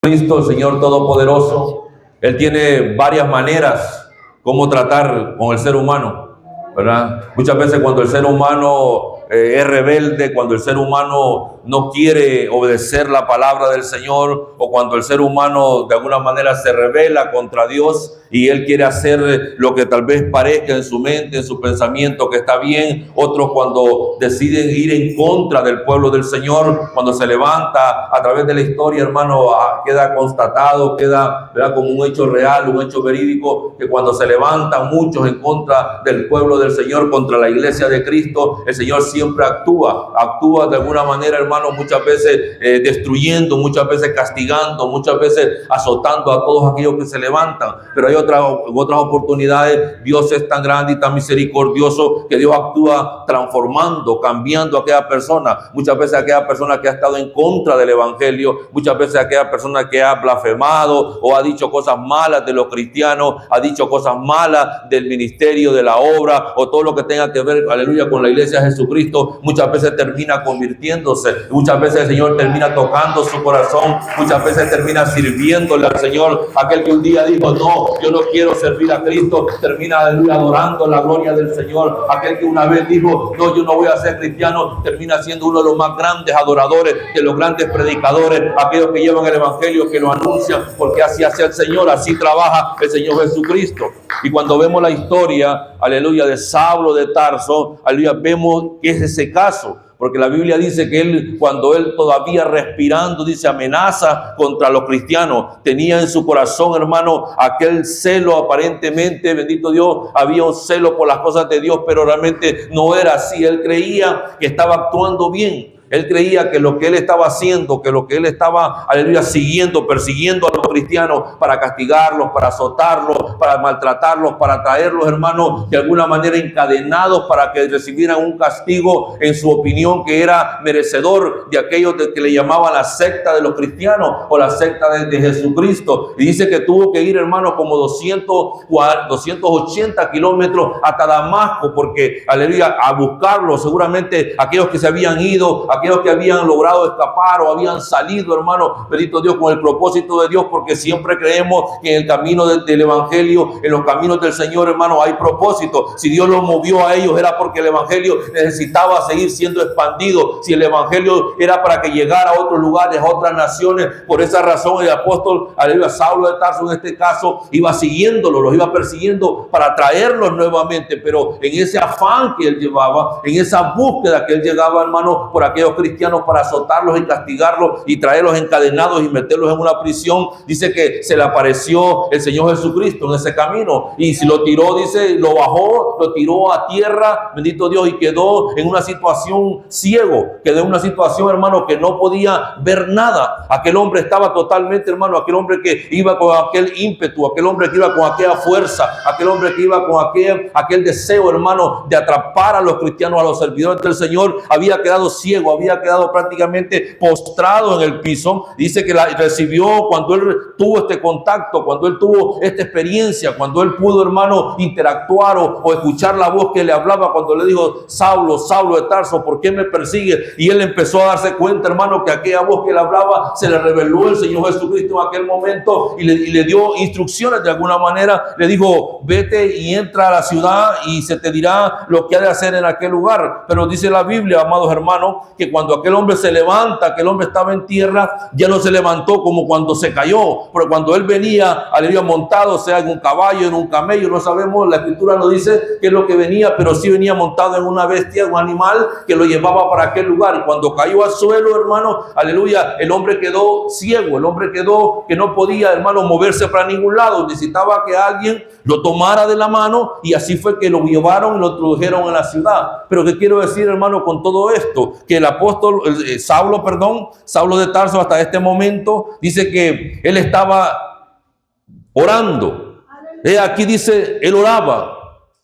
Cristo, el Señor Todopoderoso, Él tiene varias maneras como tratar con el ser humano, ¿verdad? Muchas veces cuando el ser humano es rebelde, cuando el ser humano no quiere obedecer la palabra del Señor, o cuando el ser humano de alguna manera se rebela contra Dios y él quiere hacer lo que tal vez parezca en su mente, en su pensamiento que está bien. Otros cuando deciden ir en contra del pueblo del Señor, cuando se levanta a través de la historia, hermano, queda constatado, queda, ¿verdad?, como un hecho real, un hecho verídico, que cuando se levantan muchos en contra del pueblo del Señor, contra la iglesia de Cristo, el Señor siempre actúa de alguna manera, hermano, muchas veces destruyendo, muchas veces castigando, muchas veces azotando a todos aquellos que se levantan. Pero hay otras oportunidades. Dios es tan grande y tan misericordioso que Dios actúa transformando, cambiando a aquella persona. Muchas veces aquella persona que ha estado en contra del evangelio, muchas veces aquella persona que ha blasfemado o ha dicho cosas malas de los cristianos, ha dicho cosas malas del ministerio, de la obra, o todo lo que tenga que ver, aleluya, con la iglesia de Jesucristo, muchas veces termina convirtiéndose, muchas veces el Señor termina tocando su corazón, muchas veces termina sirviéndole al Señor. Aquel que un día dijo, no, yo no quiero servir a Cristo, termina, aleluya, adorando la gloria del Señor. Aquel que una vez dijo, no, yo no voy a ser cristiano, termina siendo uno de los más grandes adoradores, de los grandes predicadores, aquellos que llevan el evangelio, que lo anuncian, porque así hace el Señor, así trabaja el Señor Jesucristo. Y cuando vemos la historia, aleluya, de Saulo de Tarso, aleluya, vemos que es ese caso. Porque la Biblia dice que él, cuando él todavía respirando, dice, amenaza contra los cristianos, tenía en su corazón, hermano, aquel celo aparentemente, bendito Dios, había un celo por las cosas de Dios, pero realmente no era así. Él creía que estaba actuando bien. Él creía que lo que él estaba haciendo, que lo que él estaba, aleluya, siguiendo, persiguiendo a los cristianos para castigarlos, para azotarlos, para maltratarlos, para traerlos, hermanos, de alguna manera encadenados para que recibieran un castigo, en su opinión, que era merecedor de aquellos que le llamaban la secta de los cristianos o la secta de Jesucristo. Y dice que tuvo que ir, hermano, como 280 kilómetros hasta Damasco, porque, aleluya, a buscarlo, seguramente aquellos que se habían ido, aquellos que habían logrado escapar o habían salido, hermano, bendito Dios, con el propósito de Dios, porque siempre creemos que en el camino del evangelio, en los caminos del Señor, hermano, hay propósito. Si Dios los movió a ellos, era porque el evangelio necesitaba seguir siendo expandido. Si el evangelio era para que llegara a otros lugares, a otras naciones, por esa razón el apóstol, aleluya, Saulo de Tarso en este caso, iba siguiéndolo, los iba persiguiendo para traerlos nuevamente. Pero en ese afán que él llevaba, en esa búsqueda que él llegaba, hermano, por aquellos cristianos, para azotarlos y castigarlos y traerlos encadenados y meterlos en una prisión, dice que se le apareció el Señor Jesucristo en ese camino, y si lo tiró, dice, lo bajó, lo tiró a tierra, bendito Dios, y quedó en una situación ciego, quedó en una situación, hermano, que no podía ver nada. Aquel hombre estaba totalmente, hermano, aquel hombre que iba con aquel ímpetu, aquel hombre que iba con aquella fuerza, aquel hombre que iba con aquel deseo, hermano, de atrapar a los cristianos, a los servidores del Señor, había quedado ciego, había quedado prácticamente postrado en el piso. Dice que la recibió cuando él tuvo este contacto, cuando él tuvo esta experiencia, cuando él pudo, hermano, interactuar o escuchar la voz que le hablaba, cuando le dijo, Saulo, Saulo de Tarso, ¿por qué me persigue? Y él empezó a darse cuenta, hermano, que aquella voz que le hablaba se le reveló el Señor Jesucristo en aquel momento, y le dio instrucciones de alguna manera. Le dijo, vete y entra a la ciudad y se te dirá lo que ha de hacer en aquel lugar. Pero dice la Biblia, amados hermanos, que cuando aquel hombre se levanta, aquel hombre estaba en tierra, ya no se levantó como cuando se cayó, pero cuando él venía, aleluya, montado, sea en un caballo, en un camello, no sabemos, la escritura no dice qué es lo que venía, pero sí venía montado en una bestia, un animal que lo llevaba para aquel lugar. Y cuando cayó al suelo, hermano, aleluya, el hombre quedó ciego, el hombre quedó que no podía, hermano, moverse para ningún lado, necesitaba que alguien lo tomara de la mano, y así fue que lo llevaron y lo introdujeron en la ciudad. Pero ¿qué quiero decir, hermano, con todo esto? Que el apóstol Saulo de Tarso, hasta este momento, dice que él estaba orando. Aquí dice, él oraba.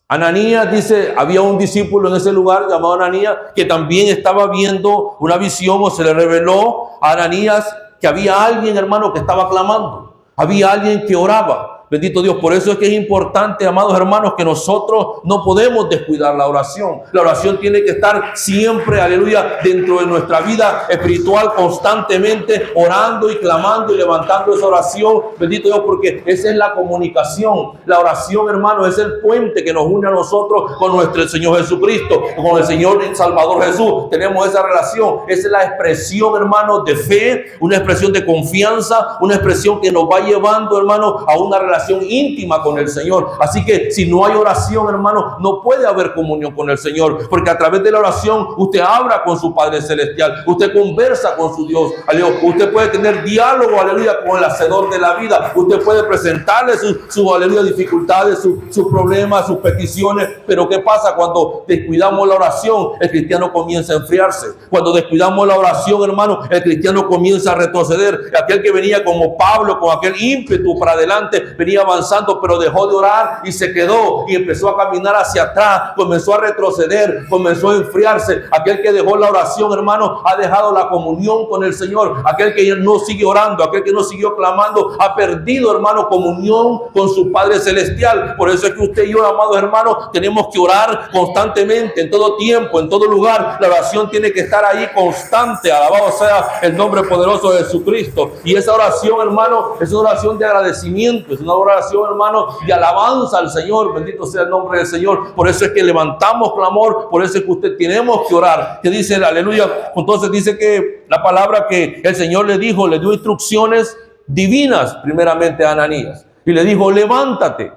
Ananías, dice, había un discípulo en ese lugar llamado Ananías, que también estaba viendo una visión, o se le reveló a Ananías que había alguien, hermano, que estaba clamando. Había alguien que oraba. Bendito Dios, por eso es que es importante, amados hermanos, que nosotros no podemos descuidar la oración. La oración tiene que estar siempre, aleluya, dentro de nuestra vida espiritual, constantemente orando y clamando y levantando esa oración. Bendito Dios, porque esa es la comunicación. La oración, hermano, es el puente que nos une a nosotros con nuestro Señor Jesucristo, con el Señor y Salvador Jesús. Tenemos esa relación. Esa es la expresión, hermano, de fe, una expresión de confianza, una expresión que nos va llevando, hermano, a una relación íntima con el Señor. Así que si no hay oración, hermano, no puede haber comunión con el Señor, porque a través de la oración usted habla con su Padre Celestial, usted conversa con su Dios, aleluya. Usted puede tener diálogo, aleluya, con el hacedor de la vida. Usted puede presentarle sus aleluya, dificultades, sus problemas, sus peticiones. Pero ¿qué pasa cuando descuidamos la oración? El cristiano comienza a enfriarse. Cuando descuidamos la oración, hermano, el cristiano comienza a retroceder. Aquel que venía como Pablo, con aquel ímpetu para adelante, venía avanzando, pero dejó de orar y se quedó y empezó a caminar hacia atrás, comenzó a retroceder, comenzó a enfriarse. Aquel que dejó la oración, hermano, ha dejado la comunión con el Señor. Aquel que no sigue orando, aquel que no siguió clamando, ha perdido, hermano, comunión con su Padre Celestial. Por eso es que usted y yo, amados hermanos, tenemos que orar constantemente, en todo tiempo, en todo lugar. La oración tiene que estar ahí constante. Alabado sea el nombre poderoso de Jesucristo. Y esa oración, hermano, es una oración de agradecimiento, es una oración, hermano, de alabanza al Señor. Bendito sea el nombre del Señor. Por eso es que levantamos clamor, por eso es que usted tenemos que orar. Que dice, aleluya, entonces dice que la palabra que el Señor le dijo, le dio instrucciones divinas primeramente a Ananías. Y le dijo, levántate.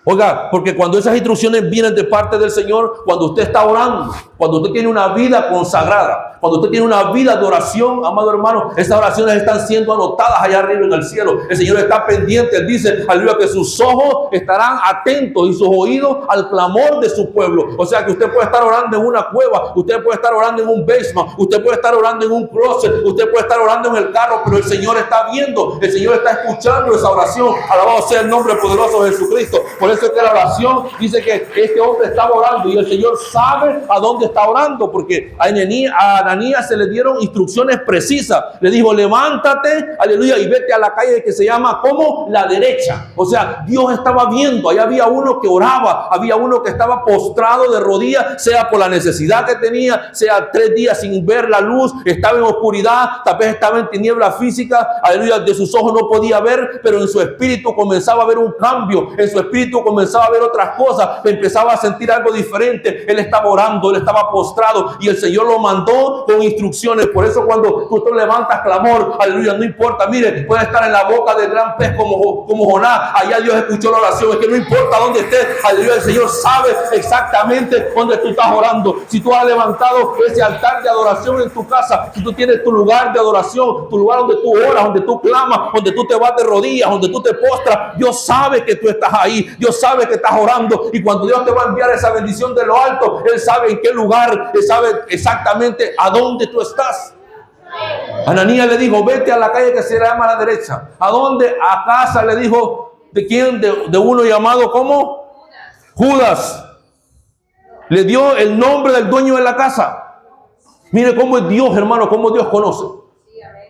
Oiga, porque cuando esas instrucciones vienen de parte del Señor, cuando usted está orando, cuando usted tiene una vida consagrada, cuando usted tiene una vida de oración, amado hermano, esas oraciones están siendo anotadas allá arriba en el cielo. El Señor está pendiente. Él dice, aleluya, que sus ojos estarán atentos y sus oídos al clamor de su pueblo. O sea que usted puede estar orando en una cueva, usted puede estar orando en un basement, usted puede estar orando en un closet, usted puede estar orando en el carro, pero el Señor está viendo, el Señor está escuchando esa oración. Alabado sea el nombre poderoso de Jesucristo. Por eso es que la oración dice que este hombre estaba orando y el Señor sabe a dónde está orando, porque a Ananías se le dieron instrucciones precisas. Le dijo, levántate, aleluya, y vete a la calle que se llama, ¿cómo? La derecha. O sea, Dios estaba viendo. Ahí había uno que oraba, había uno que estaba postrado de rodillas, sea por la necesidad que tenía, sea 3 días sin ver la luz, estaba en oscuridad, tal vez estaba en tiniebla física, aleluya, de sus ojos no podía ver, pero en su espíritu comenzaba a ver un cambio, en su espíritu comenzaba a ver otras cosas, empezaba a sentir algo diferente. Él estaba orando, él estaba postrado y el Señor lo mandó con instrucciones. Por eso cuando tú te levantas clamor, aleluya, no importa, mire, puede estar en la boca del gran pez como Jonás, allá Dios escuchó la oración. Es que no importa dónde estés, aleluya, el Señor sabe exactamente dónde tú estás orando. Si tú has levantado ese altar de adoración en tu casa, si tú tienes tu lugar de adoración, tu lugar donde tú oras, donde tú clamas, donde tú te vas de rodillas, donde tú te postras, Dios sabe que tú estás ahí, Dios sabe que estás orando, y cuando Dios te va a enviar esa bendición de lo alto, Él sabe en qué lugar, Él sabe exactamente a dónde tú estás. Ananías le dijo, vete a la calle que se llama a la derecha. ¿A dónde? A casa, le dijo. ¿De quién? De uno llamado ¿cómo? Judas. Le dio el nombre del dueño de la casa. Mire cómo es Dios, hermano, cómo Dios conoce.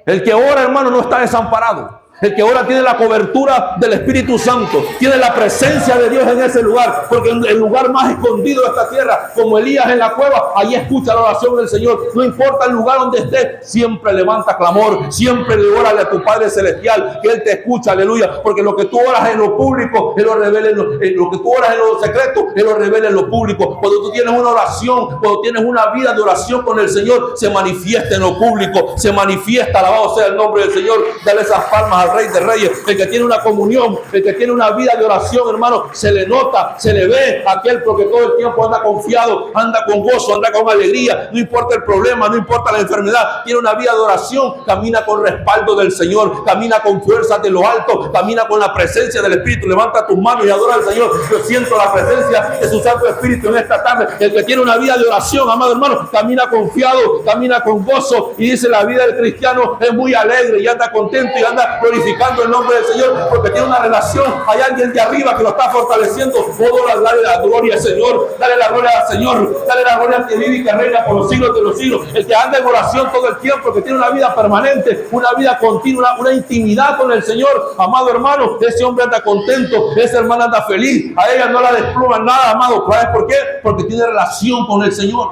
El que ora, hermano, no está desamparado. El que ora tiene la cobertura del Espíritu Santo, tiene la presencia de Dios en ese lugar, porque en el lugar más escondido de esta tierra, como Elías en la cueva, allí escucha la oración del Señor. No importa el lugar donde esté, siempre levanta clamor, siempre le órale a tu Padre Celestial, que Él te escucha, aleluya, porque lo que tú oras en lo público, Él lo revela en lo que tú oras en lo secreto, Él lo revela en lo público. Cuando tú tienes una oración, cuando tienes una vida de oración con el Señor, se manifiesta en lo público, se manifiesta, alabado sea el nombre del Señor. Dale esas palmas al Rey de Reyes. El que tiene una comunión, el que tiene una vida de oración, hermano, se le nota, se le ve aquel, porque todo el tiempo anda confiado, anda con gozo, anda con alegría, no importa el problema, no importa la enfermedad, tiene una vida de oración, camina con respaldo del Señor, camina con fuerzas de lo alto, camina con la presencia del Espíritu. Levanta tus manos y adora al Señor. Yo siento la presencia de su Santo Espíritu en esta tarde. El que tiene una vida de oración, amado hermano, camina confiado, camina con gozo, y dice, la vida del cristiano es muy alegre y anda contento y anda glorificando glorificando el nombre del Señor porque tiene una relación. Hay alguien de arriba que lo está fortaleciendo. Dale la gloria al Señor, dale la gloria al Señor, dale la gloria al que vive y que reina por los siglos de los siglos. El que anda en oración todo el tiempo, que tiene una vida permanente, una vida continua, una intimidad con el Señor. Amado hermano, ese hombre anda contento, esa hermana anda feliz. A ella no la despluman nada, amado. ¿Sabes por qué? Porque tiene relación con el Señor.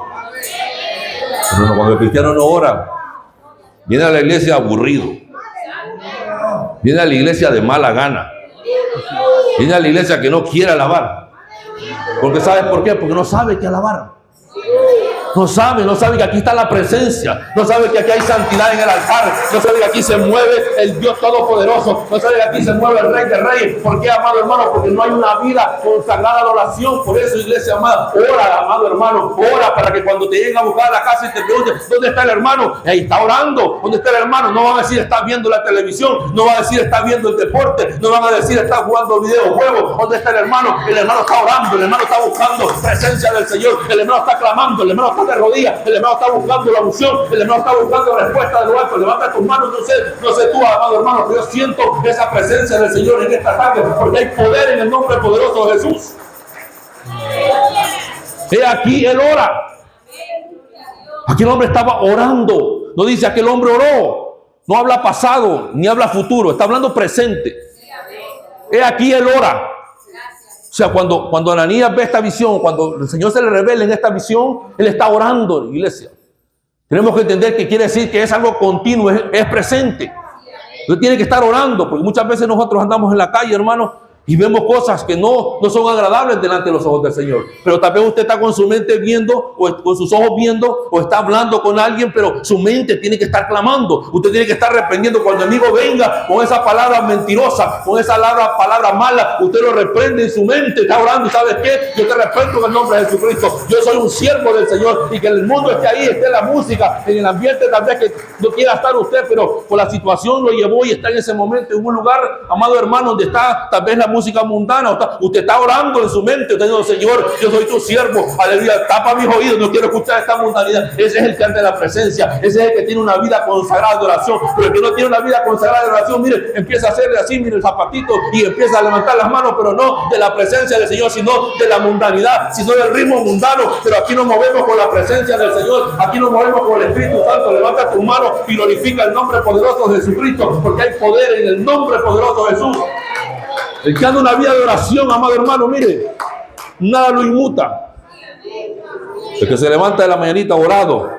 Pero cuando el cristiano no ora, viene a la iglesia aburrido, viene a la iglesia de mala gana, viene a la iglesia que no quiere alabar. Porque ¿sabes por qué? Porque no sabe que alabar. No sabe que aquí está la presencia, no sabe que aquí hay santidad en el altar, no sabe que aquí se mueve el Dios Todopoderoso, no sabe que aquí se mueve el Rey de Reyes. ¿Por qué, amado hermano? Porque no hay una vida consagrada a la oración. Por eso, iglesia amada, ora, amado hermano, ora para que cuando te lleguen a buscar a la casa y te pregunten ¿dónde está el hermano? Ahí está orando. ¿Dónde está el hermano? No van a decir está viendo la televisión, no van a decir está viendo el deporte, no van a decir está jugando videojuegos. ¿Dónde está el hermano? El hermano está orando, el hermano está buscando presencia del Señor, el hermano está clamando, el hermano está de rodillas, el hermano está buscando la unción, el hermano está buscando respuesta de lo alto. Levanta tus manos, no sé tú, amado hermano, pero yo siento esa presencia del Señor en esta tarde, porque hay poder en el nombre poderoso de Jesús. He aquí, él ora. Aquí el hombre estaba orando. No dice aquel hombre oró. No habla pasado, ni habla futuro, está hablando presente. He aquí, él ora. O sea, cuando Ananías ve esta visión, cuando el Señor se le revela en esta visión, él está orando, iglesia. Tenemos que entender que quiere decir que es algo continuo, es presente. Usted tiene que estar orando, porque muchas veces nosotros andamos en la calle, hermano, y vemos cosas que no son agradables delante de los ojos del Señor. Pero tal vez usted está con su mente viendo, o con sus ojos viendo, o está hablando con alguien, pero su mente tiene que estar clamando. Usted tiene que estar reprendiendo. Cuando el enemigo venga con esa palabra mentirosa, con esa palabra mala, usted lo reprende en su mente, está orando. ¿Y sabes qué? Yo te reprendo en el nombre de Jesucristo. Yo soy un siervo del Señor, y que el mundo esté ahí, esté la música, en el ambiente tal vez que no quiera estar usted, pero por la situación lo llevó y está en ese momento en un lugar, amado hermano, donde está tal vez la música mundana. Usted está orando en su mente, usted dice, Señor, yo soy tu siervo, aleluya, tapa mis oídos, no quiero escuchar esta mundanidad. Ese es el que anda en la presencia, ese es el que tiene una vida consagrada de oración. Pero el que no tiene una vida consagrada de oración, mire, empieza a hacerle así, mire, el zapatito, y empieza a levantar las manos, pero no de la presencia del Señor, sino de la mundanidad, sino del ritmo mundano. Pero aquí nos movemos con la presencia del Señor, aquí nos movemos con el Espíritu Santo. Levanta tus manos y glorifica el nombre poderoso de Jesucristo, porque hay poder en el nombre poderoso de Jesús. El que anda una vida de oración, amado hermano, mire, nada lo inmuta. El que se levanta de la mañanita orado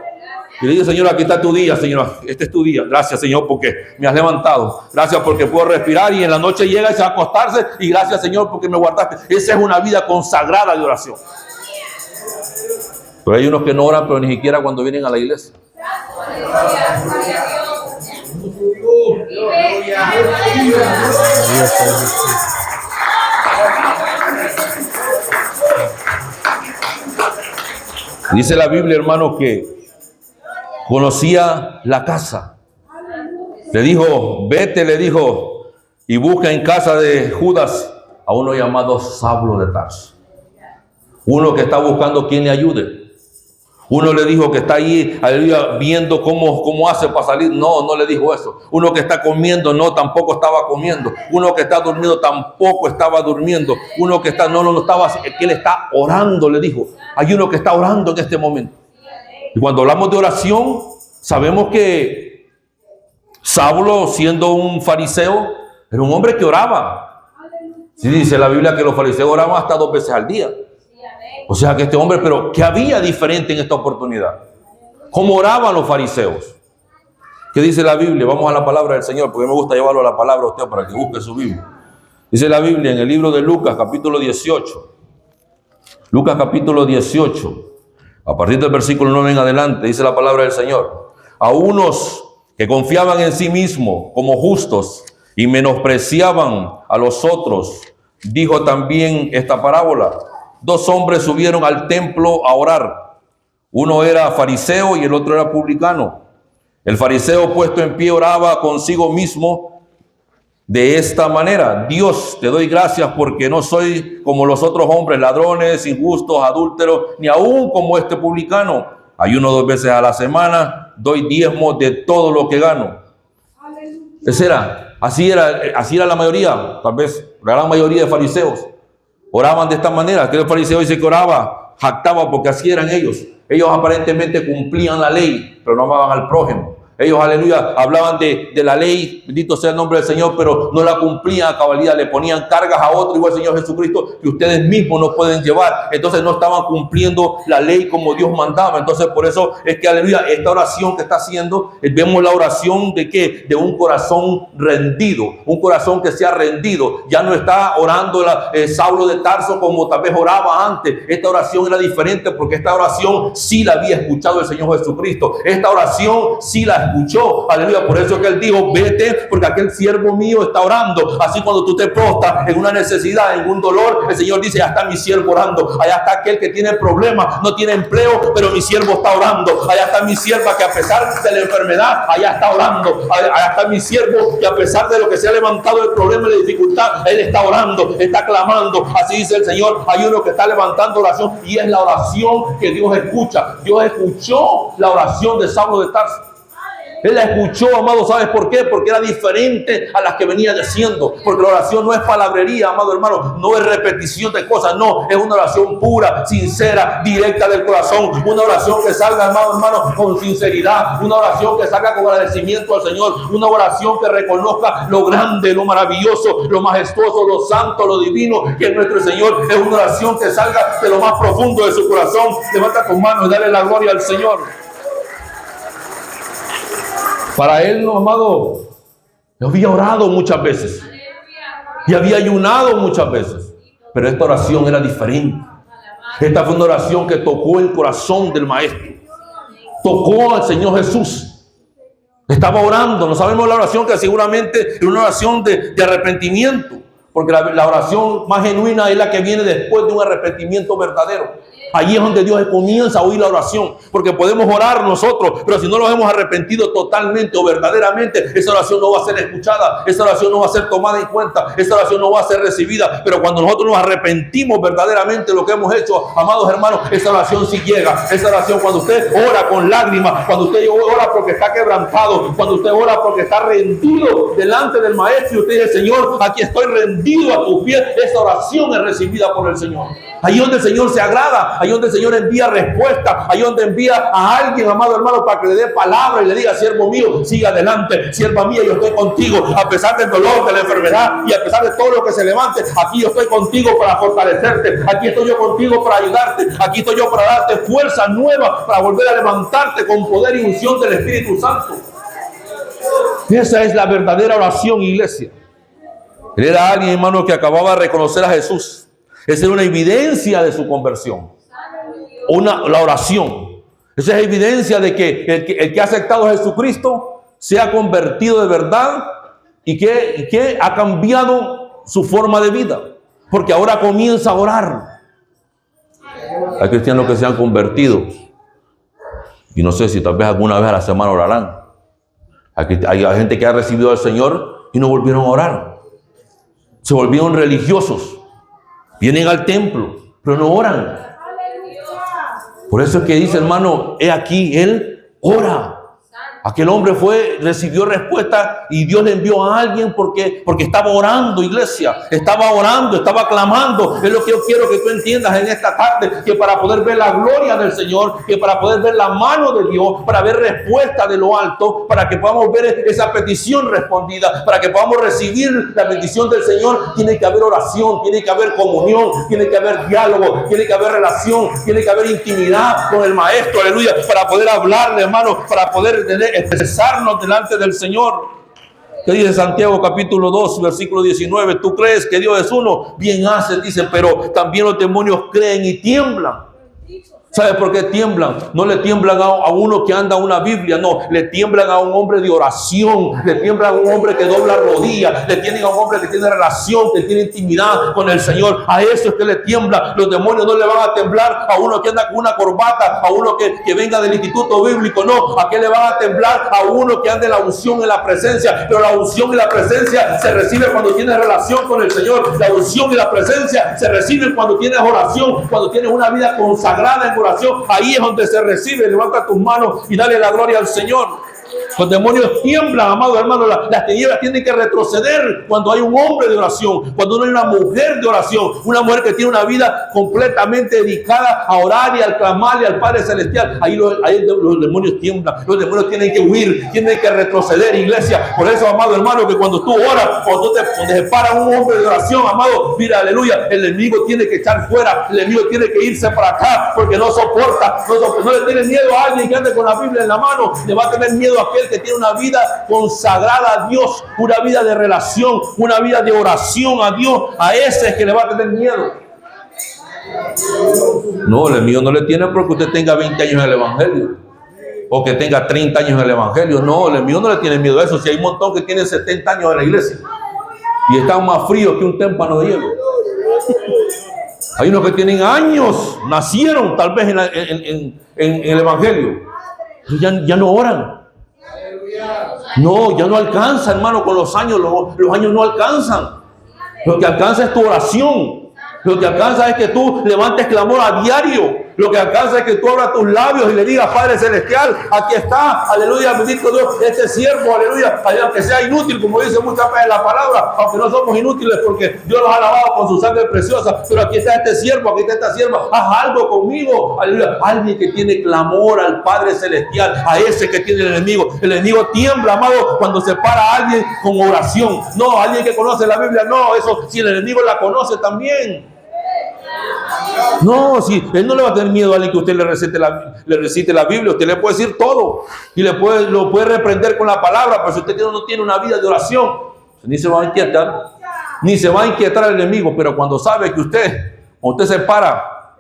y le dice, Señor, aquí está tu día, Señor, este es tu día. Gracias, Señor, porque me has levantado. Gracias porque puedo respirar, y en la noche llega y se va a acostarse, y gracias, Señor, porque me guardaste. Esa es una vida consagrada de oración. Pero hay unos que no oran, pero ni siquiera cuando vienen a la iglesia. Dice la Biblia, hermano, que conocía la casa. Le dijo, vete, le dijo, y busca en casa de Judas a uno llamado Saulo de Tarso. Uno que está buscando quien le ayude. Uno le dijo que está ahí, aleluya, viendo cómo hace para salir. No le dijo eso. Uno que está comiendo, no, tampoco estaba comiendo. Uno que está durmiendo, tampoco estaba durmiendo. Uno que está, no estaba, que él está orando, le dijo. Hay uno que está orando en este momento. Y cuando hablamos de oración, sabemos que Saulo, siendo un fariseo, era un hombre que oraba. Sí, dice la Biblia que los fariseos oraban hasta 2 veces al día. O sea que este hombre, pero ¿qué había diferente en esta oportunidad? ¿Cómo oraban los fariseos? ¿Qué dice la Biblia? Vamos a la palabra del Señor, porque me gusta llevarlo a la palabra a usted para que busque su Biblia. Dice la Biblia en el libro de Lucas, capítulo 18. Lucas, capítulo 18. A partir del versículo 9 en adelante, dice la palabra del Señor. A unos que confiaban en sí mismos como justos y menospreciaban a los otros, dijo también esta parábola. 2 hombres subieron al templo a orar. Uno era fariseo y el otro era publicano. El fariseo, puesto en pie, oraba consigo mismo de esta manera: Dios, te doy gracias porque no soy como los otros hombres, ladrones, injustos, adúlteros, ni aún como este publicano. Ayuno 2 veces a la semana, doy diezmos de todo lo que gano. Ese era Así era la mayoría, tal vez la gran mayoría de fariseos. Oraban de esta manera. Aquel fariseo dice que oraba, jactaba porque así eran ellos. Ellos aparentemente cumplían la ley, pero no amaban al prójimo. Ellos, aleluya, hablaban de la ley, bendito sea el nombre del Señor, pero no la cumplían a cabalidad, le ponían cargas a otro, igual el Señor Jesucristo, que ustedes mismos no pueden llevar. Entonces no estaban cumpliendo la ley como Dios mandaba. Entonces por eso es que, aleluya, esta oración que está haciendo, vemos la oración de ¿qué? De un corazón rendido, un corazón que se ha rendido. Ya no está orando Saulo de Tarso como tal vez oraba antes. Esta oración era diferente porque esta oración sí la había escuchado el Señor Jesucristo. Esta oración sí la escuchó, aleluya. Por eso que él dijo, vete porque aquel siervo mío está orando. Así cuando tú te postras en una necesidad, en un dolor, el Señor dice, allá está mi siervo orando. Allá está aquel que tiene problemas, no tiene empleo, pero mi siervo está orando. Allá está mi sierva que a pesar de la enfermedad, allá está orando. Allá está mi siervo que a pesar de lo que se ha levantado el problema y la dificultad, él está orando, está clamando. Así dice el Señor. Hay uno que está levantando oración y es la oración que Dios escucha. Dios escuchó la oración de Saulo de Tarso. Él la escuchó, amado. ¿Sabes por qué? Porque era diferente a las que venía diciendo. Porque la oración no es palabrería, amado hermano. No es repetición de cosas. No, es una oración pura, sincera, directa del corazón. Una oración que salga, amado hermano, con sinceridad. Una oración que salga con agradecimiento al Señor. Una oración que reconozca lo grande, lo maravilloso, lo majestuoso, lo santo, lo divino que es nuestro Señor. Es una oración que salga de lo más profundo de su corazón. Levanta tus manos y dale la gloria al Señor. Para él, no, amado, había orado muchas veces y había ayunado muchas veces, pero esta oración era diferente. Esta fue una oración que tocó el corazón del maestro, tocó al Señor Jesús. Estaba orando. No sabemos la oración, que seguramente es una oración de arrepentimiento, porque la oración más genuina es la que viene después de un arrepentimiento verdadero. Allí es donde Dios comienza a oír la oración, porque podemos orar nosotros, pero si no nos hemos arrepentido totalmente o verdaderamente, esa oración no va a ser escuchada, esa oración no va a ser tomada en cuenta, esa oración no va a ser recibida. Pero cuando nosotros nos arrepentimos verdaderamente de lo que hemos hecho, amados hermanos, esa oración sí llega. Esa oración, cuando usted ora con lágrimas, cuando usted ora porque está quebrantado, cuando usted ora porque está rendido delante del Maestro y usted dice, Señor, aquí estoy rendido a tus pies, esa oración es recibida por el Señor. Ahí donde el Señor se agrada, ahí donde el Señor envía respuesta, ahí donde envía a alguien, amado hermano, para que le dé palabra y le diga, siervo mío, siga adelante, sierva mía, yo estoy contigo, a pesar del dolor, de la enfermedad y a pesar de todo lo que se levante, aquí yo estoy contigo para fortalecerte, aquí estoy yo contigo para ayudarte, aquí estoy yo para darte fuerza nueva, para volver a levantarte con poder y unción del Espíritu Santo. Esa es la verdadera oración, iglesia. Él era alguien, hermano, que acababa de reconocer a Jesús. Esa era una evidencia de su conversión. La oración. Esa es evidencia de que el que ha aceptado a Jesucristo se ha convertido de verdad y que ha cambiado su forma de vida. Porque ahora comienza a orar. Hay cristianos que se han convertido. Y no sé si tal vez alguna vez a la semana orarán. Hay gente que ha recibido al Señor y no volvieron a orar. Se volvieron religiosos. Vienen al templo, pero no oran. Por eso es que dice, hermano, he aquí, él ora. Aquel hombre recibió respuesta y Dios le envió a alguien porque estaba orando, iglesia. Estaba orando, estaba clamando. Es lo que yo quiero que tú entiendas en esta tarde, que para poder ver la gloria del Señor, que para poder ver la mano de Dios, para ver respuesta de lo alto, para que podamos ver esa petición respondida, para que podamos recibir la bendición del Señor, tiene que haber oración, tiene que haber comunión, tiene que haber diálogo, tiene que haber relación, tiene que haber intimidad con el Maestro, aleluya, para poder hablarle, hermano, para poder expresarnos delante del Señor. ¿Qué dice Santiago capítulo 2, versículo 19? Tú crees que Dios es uno, bien haces, dice, pero también los demonios creen y tiemblan. ¿Sabe por qué tiemblan? No le tiemblan a uno que anda una Biblia, no, le tiemblan a un hombre de oración, le tiemblan a un hombre que dobla rodillas, le tienen a un hombre que tiene relación, que tiene intimidad con el Señor. A eso es que le tiembla. Los demonios no le van a temblar a uno que anda con una corbata, a uno que venga del instituto bíblico, no. ¿A qué le van a temblar? A uno que ande en la unción, en la presencia. Pero la unción y la presencia se recibe cuando tienes relación con el Señor. La unción y la presencia se reciben cuando tienes oración, cuando tienes una vida consagrada en oración. Ahí es donde se recibe. Levanta tus manos y dale la gloria al Señor. Los demonios tiemblan, amado hermano. Las tinieblas tienen que retroceder cuando hay un hombre de oración, cuando hay una mujer de oración, una mujer que tiene una vida completamente dedicada a orar y al clamarle al Padre Celestial. Ahí los demonios tiemblan, los demonios tienen que huir, tienen que retroceder, iglesia. Por eso, amado hermano, que cuando tú oras, cuando te para un hombre de oración, amado, mira, aleluya, el enemigo tiene que echar fuera, el enemigo tiene que irse para acá, porque no soporta, no le tiene miedo a alguien que ande con la Biblia en la mano, le va a tener miedo a aquel que tiene una vida consagrada a Dios, una vida de relación, una vida de oración a Dios. A ese es que le va a tener miedo. No, el enemigo no le tiene porque usted tenga 20 años en el evangelio o que tenga 30 años en el evangelio. No, el enemigo no le tiene miedo a eso. Si hay un montón que tienen 70 años en la iglesia y están más fríos que un témpano de hielo. Hay unos que tienen años, nacieron tal vez en el evangelio, ya no oran. No, ya no alcanza, hermano, con los años. Los años no alcanzan. Lo que alcanza es tu oración. Lo que alcanza es que tú levantes clamor a diario. Lo que alcanza es que tú abras tus labios y le digas: Padre Celestial, aquí está, aleluya, bendito Dios, este siervo, aleluya, aunque sea inútil, como dice muchas veces la palabra, aunque no somos inútiles porque Dios los ha lavado con su sangre preciosa, pero aquí está este siervo, aquí está esta sierva, haz algo conmigo, aleluya. Alguien que tiene clamor al Padre Celestial, a ese que tiene el enemigo tiembla, amado, cuando se para a alguien con oración. No, alguien que conoce la Biblia, no, eso, si el enemigo la conoce también. No, si él no le va a tener miedo a alguien que usted le recite la Biblia. Usted le puede decir todo y lo puede reprender con la palabra, pero si usted no tiene una vida de oración, ni se va a inquietar el enemigo. Pero cuando sabe que usted se para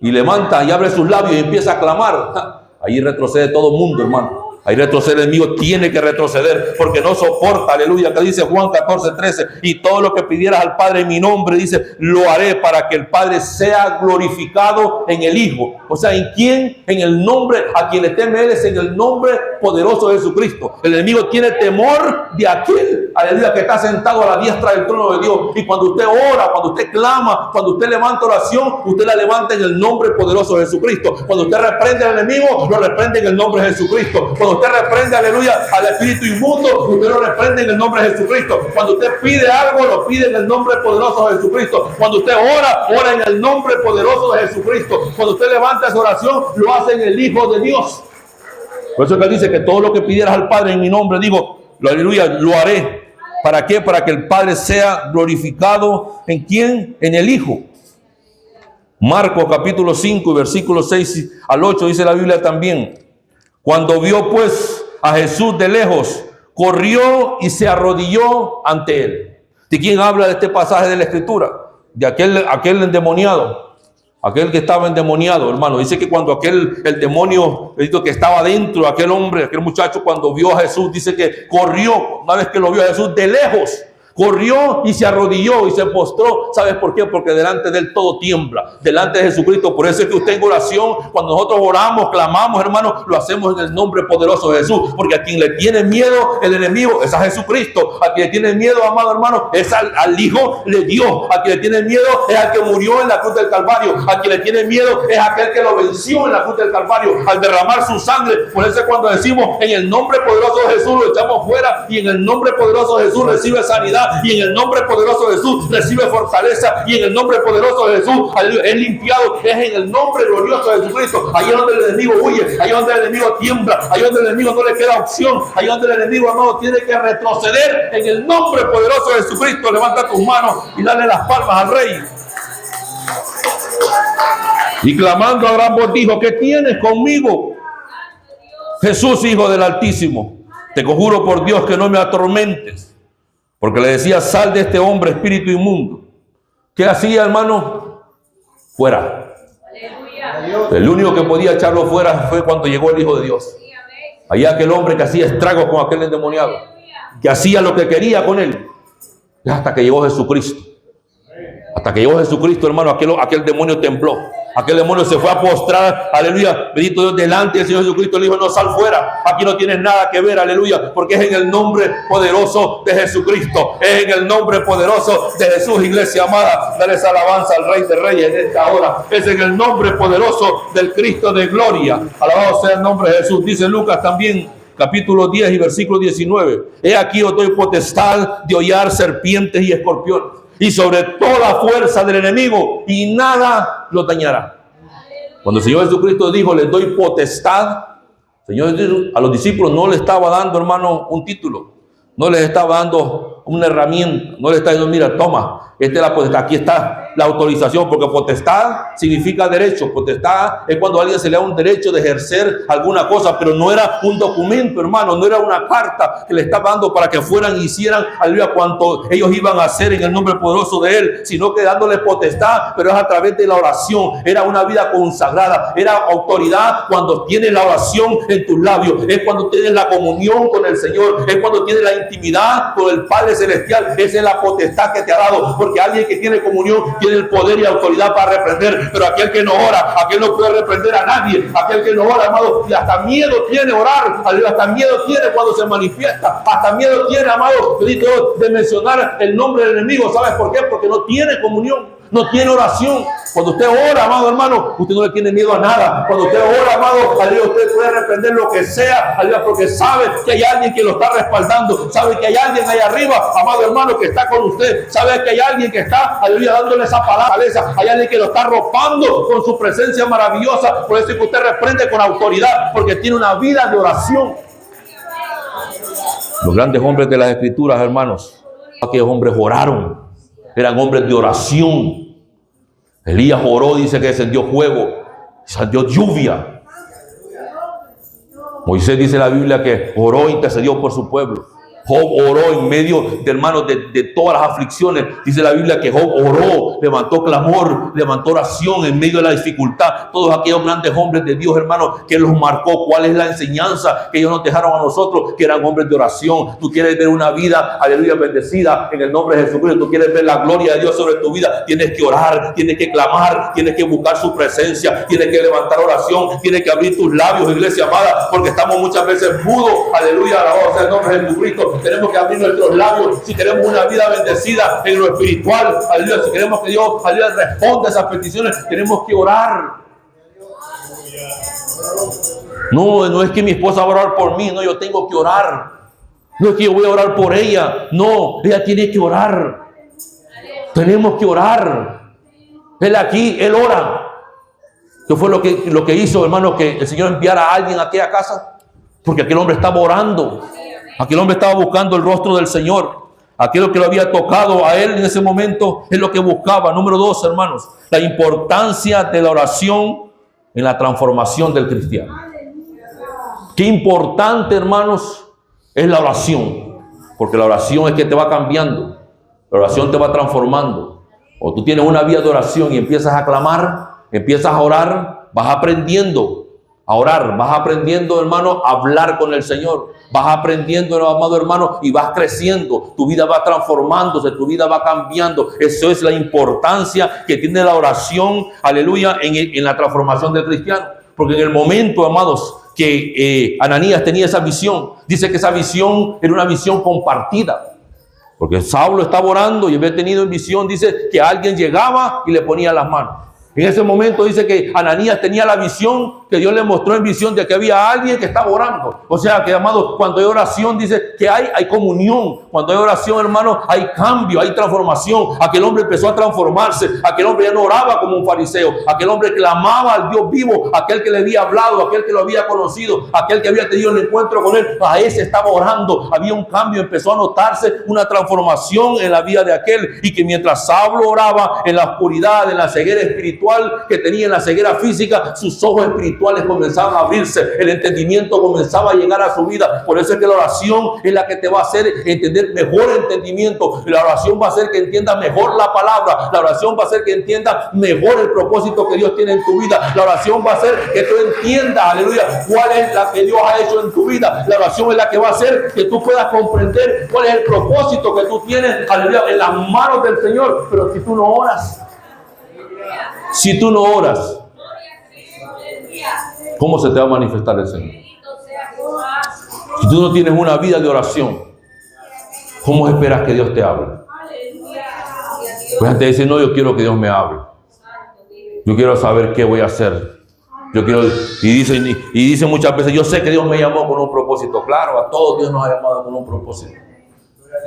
y levanta y abre sus labios y empieza a clamar, ahí retrocede todo el mundo, hermano. Ahí retrocede el enemigo, tiene que retroceder porque no soporta, aleluya, que dice Juan 14:13, y todo lo que pidieras al Padre en mi nombre, dice, lo haré para que el Padre sea glorificado en el Hijo. O sea, ¿en quién? En el nombre, a quien le teme él es en el nombre poderoso de Jesucristo. El enemigo tiene temor de aquel, aleluya, que está sentado a la diestra del trono de Dios. Y cuando usted ora, cuando usted clama, cuando usted levanta oración, usted la levanta en el nombre poderoso de Jesucristo. Cuando usted reprende al enemigo, lo reprende en el nombre de Jesucristo. Cuando usted reprende, aleluya, al espíritu inmundo, usted lo reprende en el nombre de Jesucristo. Cuando usted pide algo, lo pide en el nombre poderoso de Jesucristo. Cuando usted ora en el nombre poderoso de Jesucristo. Cuando usted levanta esa oración, lo hace en el Hijo de Dios. Por eso que dice que todo lo que pidieras al Padre en mi nombre, digo, aleluya, lo haré. ¿Para qué? Para que el Padre sea glorificado. ¿En quién? En el Hijo. Marcos capítulo 5 y versículos 6 al 8 dice la Biblia también: cuando vio pues a Jesús de lejos, corrió y se arrodilló ante él. ¿De quién habla de este pasaje de la Escritura? De aquel endemoniado, aquel que estaba endemoniado, hermano. Dice que cuando el demonio que estaba dentro de aquel hombre, aquel muchacho, cuando vio a Jesús, dice que corrió, una vez que lo vio a Jesús de lejos, corrió y se arrodilló y se postró. ¿Sabes por qué? Porque delante de él todo tiembla, delante de Jesucristo. Por eso es que usted en oración, cuando nosotros oramos, clamamos, hermano, lo hacemos en el nombre poderoso de Jesús. Porque a quien le tiene miedo el enemigo es a Jesucristo. A quien le tiene miedo, amado hermano, es al Hijo de Dios. A quien le tiene miedo es al que murió en la cruz del Calvario. A quien le tiene miedo es aquel que lo venció en la cruz del Calvario al derramar su sangre. Por eso es cuando decimos en el nombre poderoso de Jesús lo echamos fuera, y en el nombre poderoso de Jesús recibe sanidad, y en el nombre poderoso de Jesús recibe fortaleza, y en el nombre poderoso de Jesús es limpiado. Es en el nombre glorioso de Jesucristo. Ahí es donde el enemigo huye, ahí es donde el enemigo tiembla, ahí es donde el enemigo no le queda opción, ahí es donde el enemigo, hermano, tiene que retroceder. En el nombre poderoso de Jesucristo, levanta tus manos y dale las palmas al Rey. Y clamando a gran voz dijo: ¿qué tienes conmigo, Jesús, Hijo del Altísimo? Te conjuro por Dios que no me atormentes. Porque le decía: sal de este hombre, espíritu inmundo. ¿Qué hacía, hermano? Fuera. Aleluya. El único que podía echarlo fuera fue cuando llegó el Hijo de Dios. Allá aquel hombre que hacía estragos con aquel endemoniado, que hacía lo que quería con él, hasta que llegó Jesucristo. Hasta que llegó Jesucristo, hermano, aquel demonio tembló. Aquel demonio se fue a postrar, aleluya, bendito Dios, delante del Señor Jesucristo. Le dijo: no, sal fuera, aquí no tienes nada que ver, aleluya, porque es en el nombre poderoso de Jesucristo, es en el nombre poderoso de Jesús. Iglesia amada, dale alabanza al Rey de Reyes en esta hora. Es en el nombre poderoso del Cristo de gloria. Alabado sea el nombre de Jesús. Dice Lucas también, capítulo 10 y versículo 19. He aquí os doy potestad de hollar serpientes y escorpiones, y sobre toda fuerza del enemigo, y nada lo dañará. Cuando el Señor Jesucristo dijo, les doy potestad, el Señor a los discípulos no le estaba dando, hermano, un título. No les estaba dando una herramienta. No les está diciendo, mira, toma, esta es la potestad, aquí está la autorización, porque potestad significa derecho. Potestad es cuando a alguien se le da un derecho de ejercer alguna cosa, pero no era un documento, hermano, no era una carta que le estaba dando para que fueran y hicieran, aleluya, cuanto ellos iban a hacer en el nombre poderoso de Él, sino que dándole potestad, pero es a través de la oración. Era una vida consagrada, era autoridad cuando tienes la oración en tus labios, es cuando tienes la comunión con el Señor, es cuando tienes la intimidad con el Padre Celestial. Esa es la potestad que te ha dado, porque alguien que tiene comunión tiene el poder y autoridad para reprender, pero aquel que no ora, aquel no puede reprender a nadie. Aquel que no ora, amado, y hasta miedo tiene orar, hasta miedo tiene cuando se manifiesta, hasta miedo tiene, amado, de mencionar el nombre del enemigo. ¿Sabes por qué? Porque no tiene comunión, no tiene oración. Cuando usted ora, amado hermano, usted no le tiene miedo a nada. Cuando usted ora, amado, aleluya, usted puede reprender lo que sea, aleluya, porque sabe que hay alguien que lo está respaldando, sabe que hay alguien ahí arriba, amado hermano, que está con usted, sabe que hay alguien que está, aleluya, dándole esa palabra, hay alguien que lo está arropando con su presencia maravillosa. Por eso es que usted reprende con autoridad, porque tiene una vida de oración. Los grandes hombres de las Escrituras, hermanos, aquellos hombres oraron, eran hombres de oración. Elías oró, dice que descendió fuego, salió lluvia. Moisés dice en la Biblia que oró e intercedió por su pueblo. Job oró en medio de, hermanos, de todas las aflicciones. Dice la Biblia que Job oró, levantó clamor, levantó oración en medio de la dificultad. Todos aquellos grandes hombres de Dios, hermanos, que los marcó. ¿Cuál es la enseñanza que ellos nos dejaron a nosotros? Que eran hombres de oración. Tú quieres ver una vida, aleluya, bendecida en el nombre de Jesucristo. Tú quieres ver la gloria de Dios sobre tu vida. Tienes que orar, tienes que clamar, tienes que buscar su presencia, tienes que levantar oración, tienes que abrir tus labios, iglesia amada, porque estamos muchas veces mudos. Aleluya, alabado sea el nombre de Jesucristo. Tenemos que abrir nuestros labios si queremos una vida bendecida en lo espiritual. Aleluya, si queremos que Dios, aleluya, responda a esas peticiones, tenemos que orar. No es que mi esposa va a orar por mí, no, yo tengo que orar. No es que yo voy a orar por ella, no, ella tiene que orar. Tenemos que orar. Él aquí, él ora. ¿Qué fue lo que hizo, hermano, que el Señor enviara a alguien a aquella casa? Porque aquel hombre estaba orando. Aquel hombre estaba buscando el rostro del Señor. Aquello que lo había tocado a él en ese momento es lo que buscaba. Número 2, hermanos, la importancia de la oración en la transformación del cristiano. Qué importante, hermanos, es la oración. Porque la oración es que te va cambiando. La oración te va transformando. O tú tienes una vida de oración y empiezas a clamar, empiezas a orar, vas aprendiendo a orar, vas aprendiendo, hermano, a hablar con el Señor. Vas aprendiendo, amado hermano, y vas creciendo. Tu vida va transformándose, tu vida va cambiando. Eso es la importancia que tiene la oración, aleluya, en la transformación del cristiano. Porque en el momento, amados, que Ananías tenía esa visión, dice que esa visión era una visión compartida. Porque Saulo estaba orando y había tenido en visión, dice que alguien llegaba y le ponía las manos. En ese momento dice que Ananías tenía la visión que Dios le mostró en visión de que había alguien que estaba orando. O sea que, amado, cuando hay oración, dice que hay comunión. Cuando hay oración, hermano, hay cambio, hay transformación. Aquel hombre empezó a transformarse. Aquel hombre ya no oraba como un fariseo. Aquel hombre clamaba al Dios vivo, aquel que le había hablado, aquel que lo había conocido, aquel que había tenido un encuentro con él. A ese estaba orando. Había un cambio, empezó a notarse una transformación en la vida de aquel. Y que mientras Saulo oraba en la oscuridad, en la ceguera espiritual que tenía, en la ceguera física, sus ojos espirituales comenzaban a abrirse, el entendimiento comenzaba a llegar a su vida. Por eso es que la oración es la que te va a hacer entender mejor entendimiento. La oración va a hacer que entiendas mejor la palabra. La oración va a hacer que entiendas mejor el propósito que Dios tiene en tu vida. La oración va a hacer que tú entiendas, aleluya, cuál es la que Dios ha hecho en tu vida. La oración es la que va a hacer que tú puedas comprender cuál es el propósito que tú tienes, aleluya, en las manos del Señor. Pero si tú no oras, ¿cómo se te va a manifestar el Señor? Si tú no tienes una vida de oración, ¿cómo esperas que Dios te hable? Pues antes de decir, no, yo quiero que Dios me hable. Yo quiero saber qué voy a hacer. Yo quiero, y dice muchas veces, yo sé que Dios me llamó con un propósito. Claro, a todos Dios nos ha llamado con un propósito.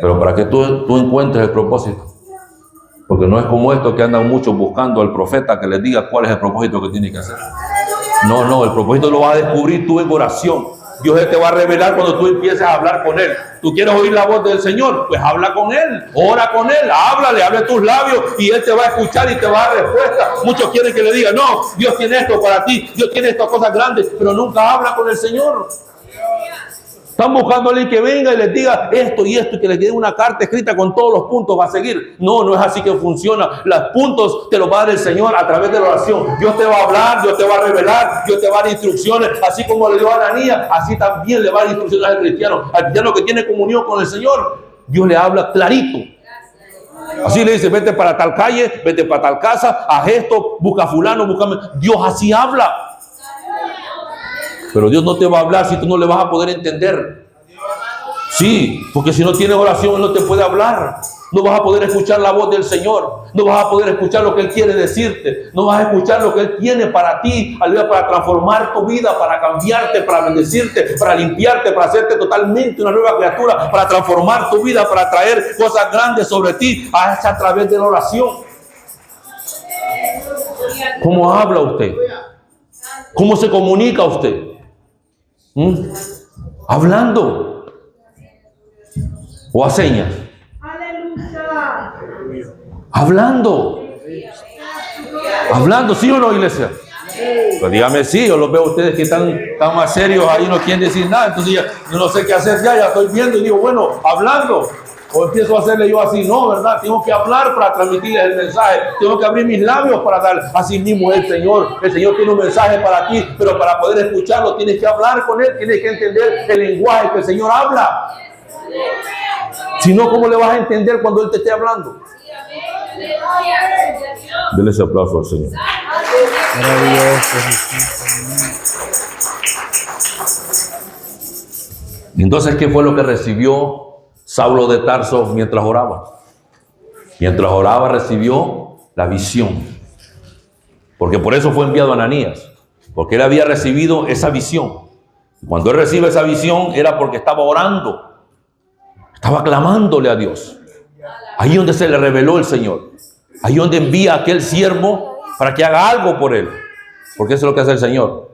Pero para que tú encuentres el propósito. Porque no es como esto que andan muchos buscando al profeta que les diga cuál es el propósito que tiene que hacer. No, el propósito lo vas a descubrir tú en oración. Dios te va a revelar cuando tú empieces a hablar con Él. ¿Tú quieres oír la voz del Señor? Pues habla con Él, ora con Él, háblale, abre tus labios y Él te va a escuchar y te va a dar respuesta. Muchos quieren que le digan, no, Dios tiene esto para ti, Dios tiene estas cosas grandes, pero nunca habla con el Señor. Están buscando a alguien que venga y les diga esto y esto y que les dé una carta escrita con todos los puntos, va a seguir. No es así que funciona. Los puntos te los va a dar el Señor a través de la oración. Dios te va a hablar, Dios te va a revelar, Dios te va a dar instrucciones. Así como le dio a Ananías, así también le va a dar instrucciones al cristiano. Al cristiano que tiene comunión con el Señor, Dios le habla clarito. Así le dice, vete para tal calle, vete para tal casa, haz esto, busca a fulano, búscame. Dios así habla. Pero Dios no te va a hablar si tú no le vas a poder entender. Sí, porque si no tienes oración, Él no te puede hablar. No vas a poder escuchar la voz del Señor. No vas a poder escuchar lo que Él quiere decirte. No vas a escuchar lo que Él tiene para ti, para transformar tu vida, para cambiarte, para bendecirte, para limpiarte, para hacerte totalmente una nueva criatura, para transformar tu vida, para traer cosas grandes sobre ti, a través de la oración. ¿Cómo habla usted? ¿Cómo se comunica usted? ¿Hablando o a señas? Hablando, ¿sí o no, iglesia? Pues dígame sí, yo los veo a ustedes que están más serios ahí, no quieren decir nada, entonces yo no sé qué hacer, ya estoy viendo y digo, bueno, hablando. O empiezo a hacerle yo así, no, ¿verdad? Tengo que hablar para transmitirles el mensaje. Tengo que abrir mis labios para dar. Así mismo el Señor. El Señor tiene un mensaje para ti, pero para poder escucharlo tienes que hablar con Él. Tienes que entender el lenguaje que el Señor habla. Si no, ¿cómo le vas a entender cuando Él te esté hablando? Denle ese aplauso al Señor. Entonces, ¿qué fue lo que recibió Saulo de Tarso mientras oraba? Mientras oraba recibió la visión. Porque por eso fue enviado a Ananías. Porque él había recibido esa visión. Cuando él recibe esa visión era porque estaba orando. Estaba clamándole a Dios. Ahí donde se le reveló el Señor. Ahí donde envía a aquel siervo para que haga algo por él. Porque eso es lo que hace el Señor.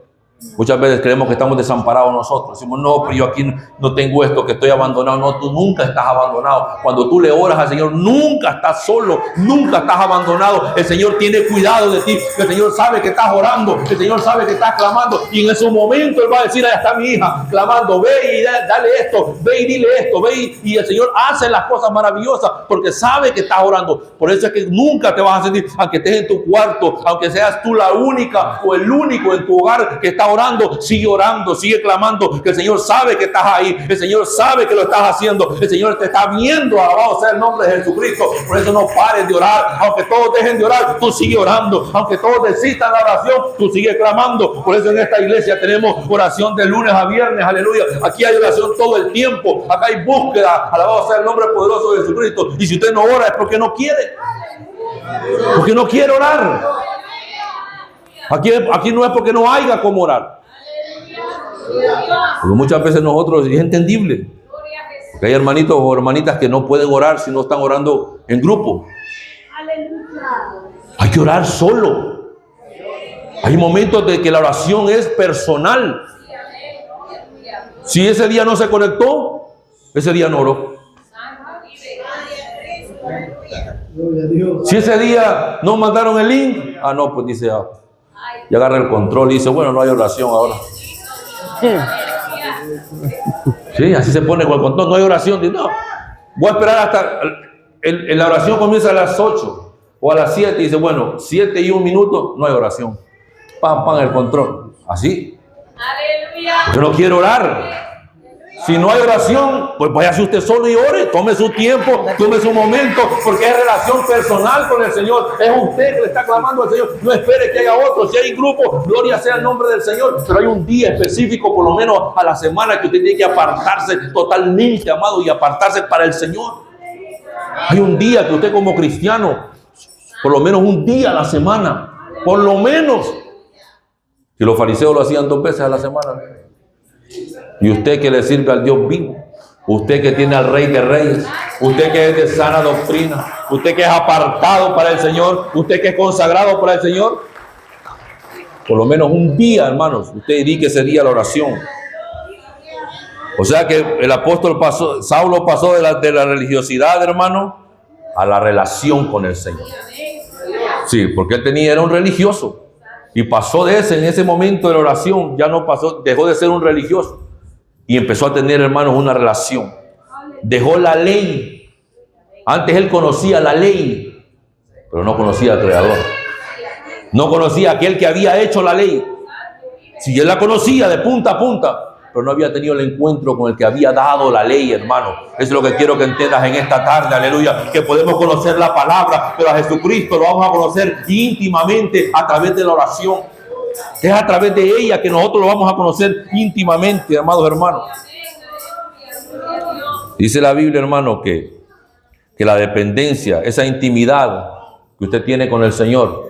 Muchas veces creemos que estamos desamparados nosotros. Decimos, no, pero yo aquí no tengo esto, que estoy abandonado. No, tú nunca estás abandonado. Cuando tú le oras al Señor, nunca estás solo, nunca estás abandonado. El Señor tiene cuidado de ti. El Señor sabe que estás orando. El Señor sabe que estás clamando. Y en ese momento Él va a decir, ahí está mi hija, clamando. Ve y dale esto, ve y dile esto, ve y el Señor hace las cosas maravillosas porque sabe que estás orando. Por eso es que nunca te vas a sentir, aunque estés en tu cuarto, aunque seas tú la única o el único en tu hogar que está orando, sigue clamando, que el Señor sabe que estás ahí, el Señor sabe que lo estás haciendo, el Señor te está viendo, alabado sea el nombre de Jesucristo. Por eso no pares de orar, aunque todos dejen de orar, tú sigue orando, aunque todos desistan de la oración, tú sigue clamando. Por eso en esta iglesia tenemos oración de lunes a viernes, aleluya. Aquí hay oración todo el tiempo, acá hay búsqueda, alabado sea el nombre poderoso de Jesucristo. Y si usted no ora es porque no quiere, orar. Aquí no es porque no haya cómo orar. Porque muchas veces nosotros, es entendible, porque hay hermanitos o hermanitas que no pueden orar si no están orando en grupo. Hay que orar solo. Hay momentos de que la oración es personal. Si ese día no se conectó, ese día no oró. Si ese día no mandaron el link, no, pues dice, y agarra el control y dice, bueno, no hay oración ahora. Sí, así se pone con el control, no hay oración. Dice, no, voy a esperar hasta, la oración comienza a las 8 o a las 7 y dice, bueno, 7 y 1 minuto, no hay oración. Pam, el control. Así. Porque no quiero orar. Si no hay oración, pues váyase usted solo y ore. Tome su tiempo, tome su momento, porque es relación personal con el Señor. Es usted que le está clamando al Señor. No espere que haya otro. Si hay grupo, gloria sea el nombre del Señor. Pero hay un día específico, por lo menos a la semana, que usted tiene que apartarse totalmente, amado, y apartarse para el Señor. Hay un día que usted como cristiano, por lo menos un día a la semana, por lo menos, Si los fariseos lo hacían 2 veces a la semana. Y usted que le sirve al Dios vivo, usted que tiene al Rey de Reyes, usted que es de sana doctrina, usted que es apartado para el Señor, usted que es consagrado para el Señor, por lo menos un día, hermanos, usted dedique ese día a la oración. O sea que el apóstol Saulo pasó de la religiosidad, hermano, a la relación con el Señor. Sí, porque él era un religioso. Y pasó en ese momento de la oración, ya no pasó, dejó de ser un religioso. Y empezó a tener, hermanos, una relación. Dejó la ley. Antes él conocía la ley, pero no conocía al Creador. No conocía a aquel que había hecho la ley. Si él la conocía de punta a punta, pero no había tenido el encuentro con el que había dado la ley, hermano. Eso es lo que quiero que entiendas en esta tarde, aleluya. Que podemos conocer la palabra, pero a Jesucristo lo vamos a conocer íntimamente a través de la oración. Es a través de ella que nosotros lo vamos a conocer íntimamente, amados hermanos. Dice la Biblia, hermano, que la dependencia, esa intimidad que usted tiene con el Señor,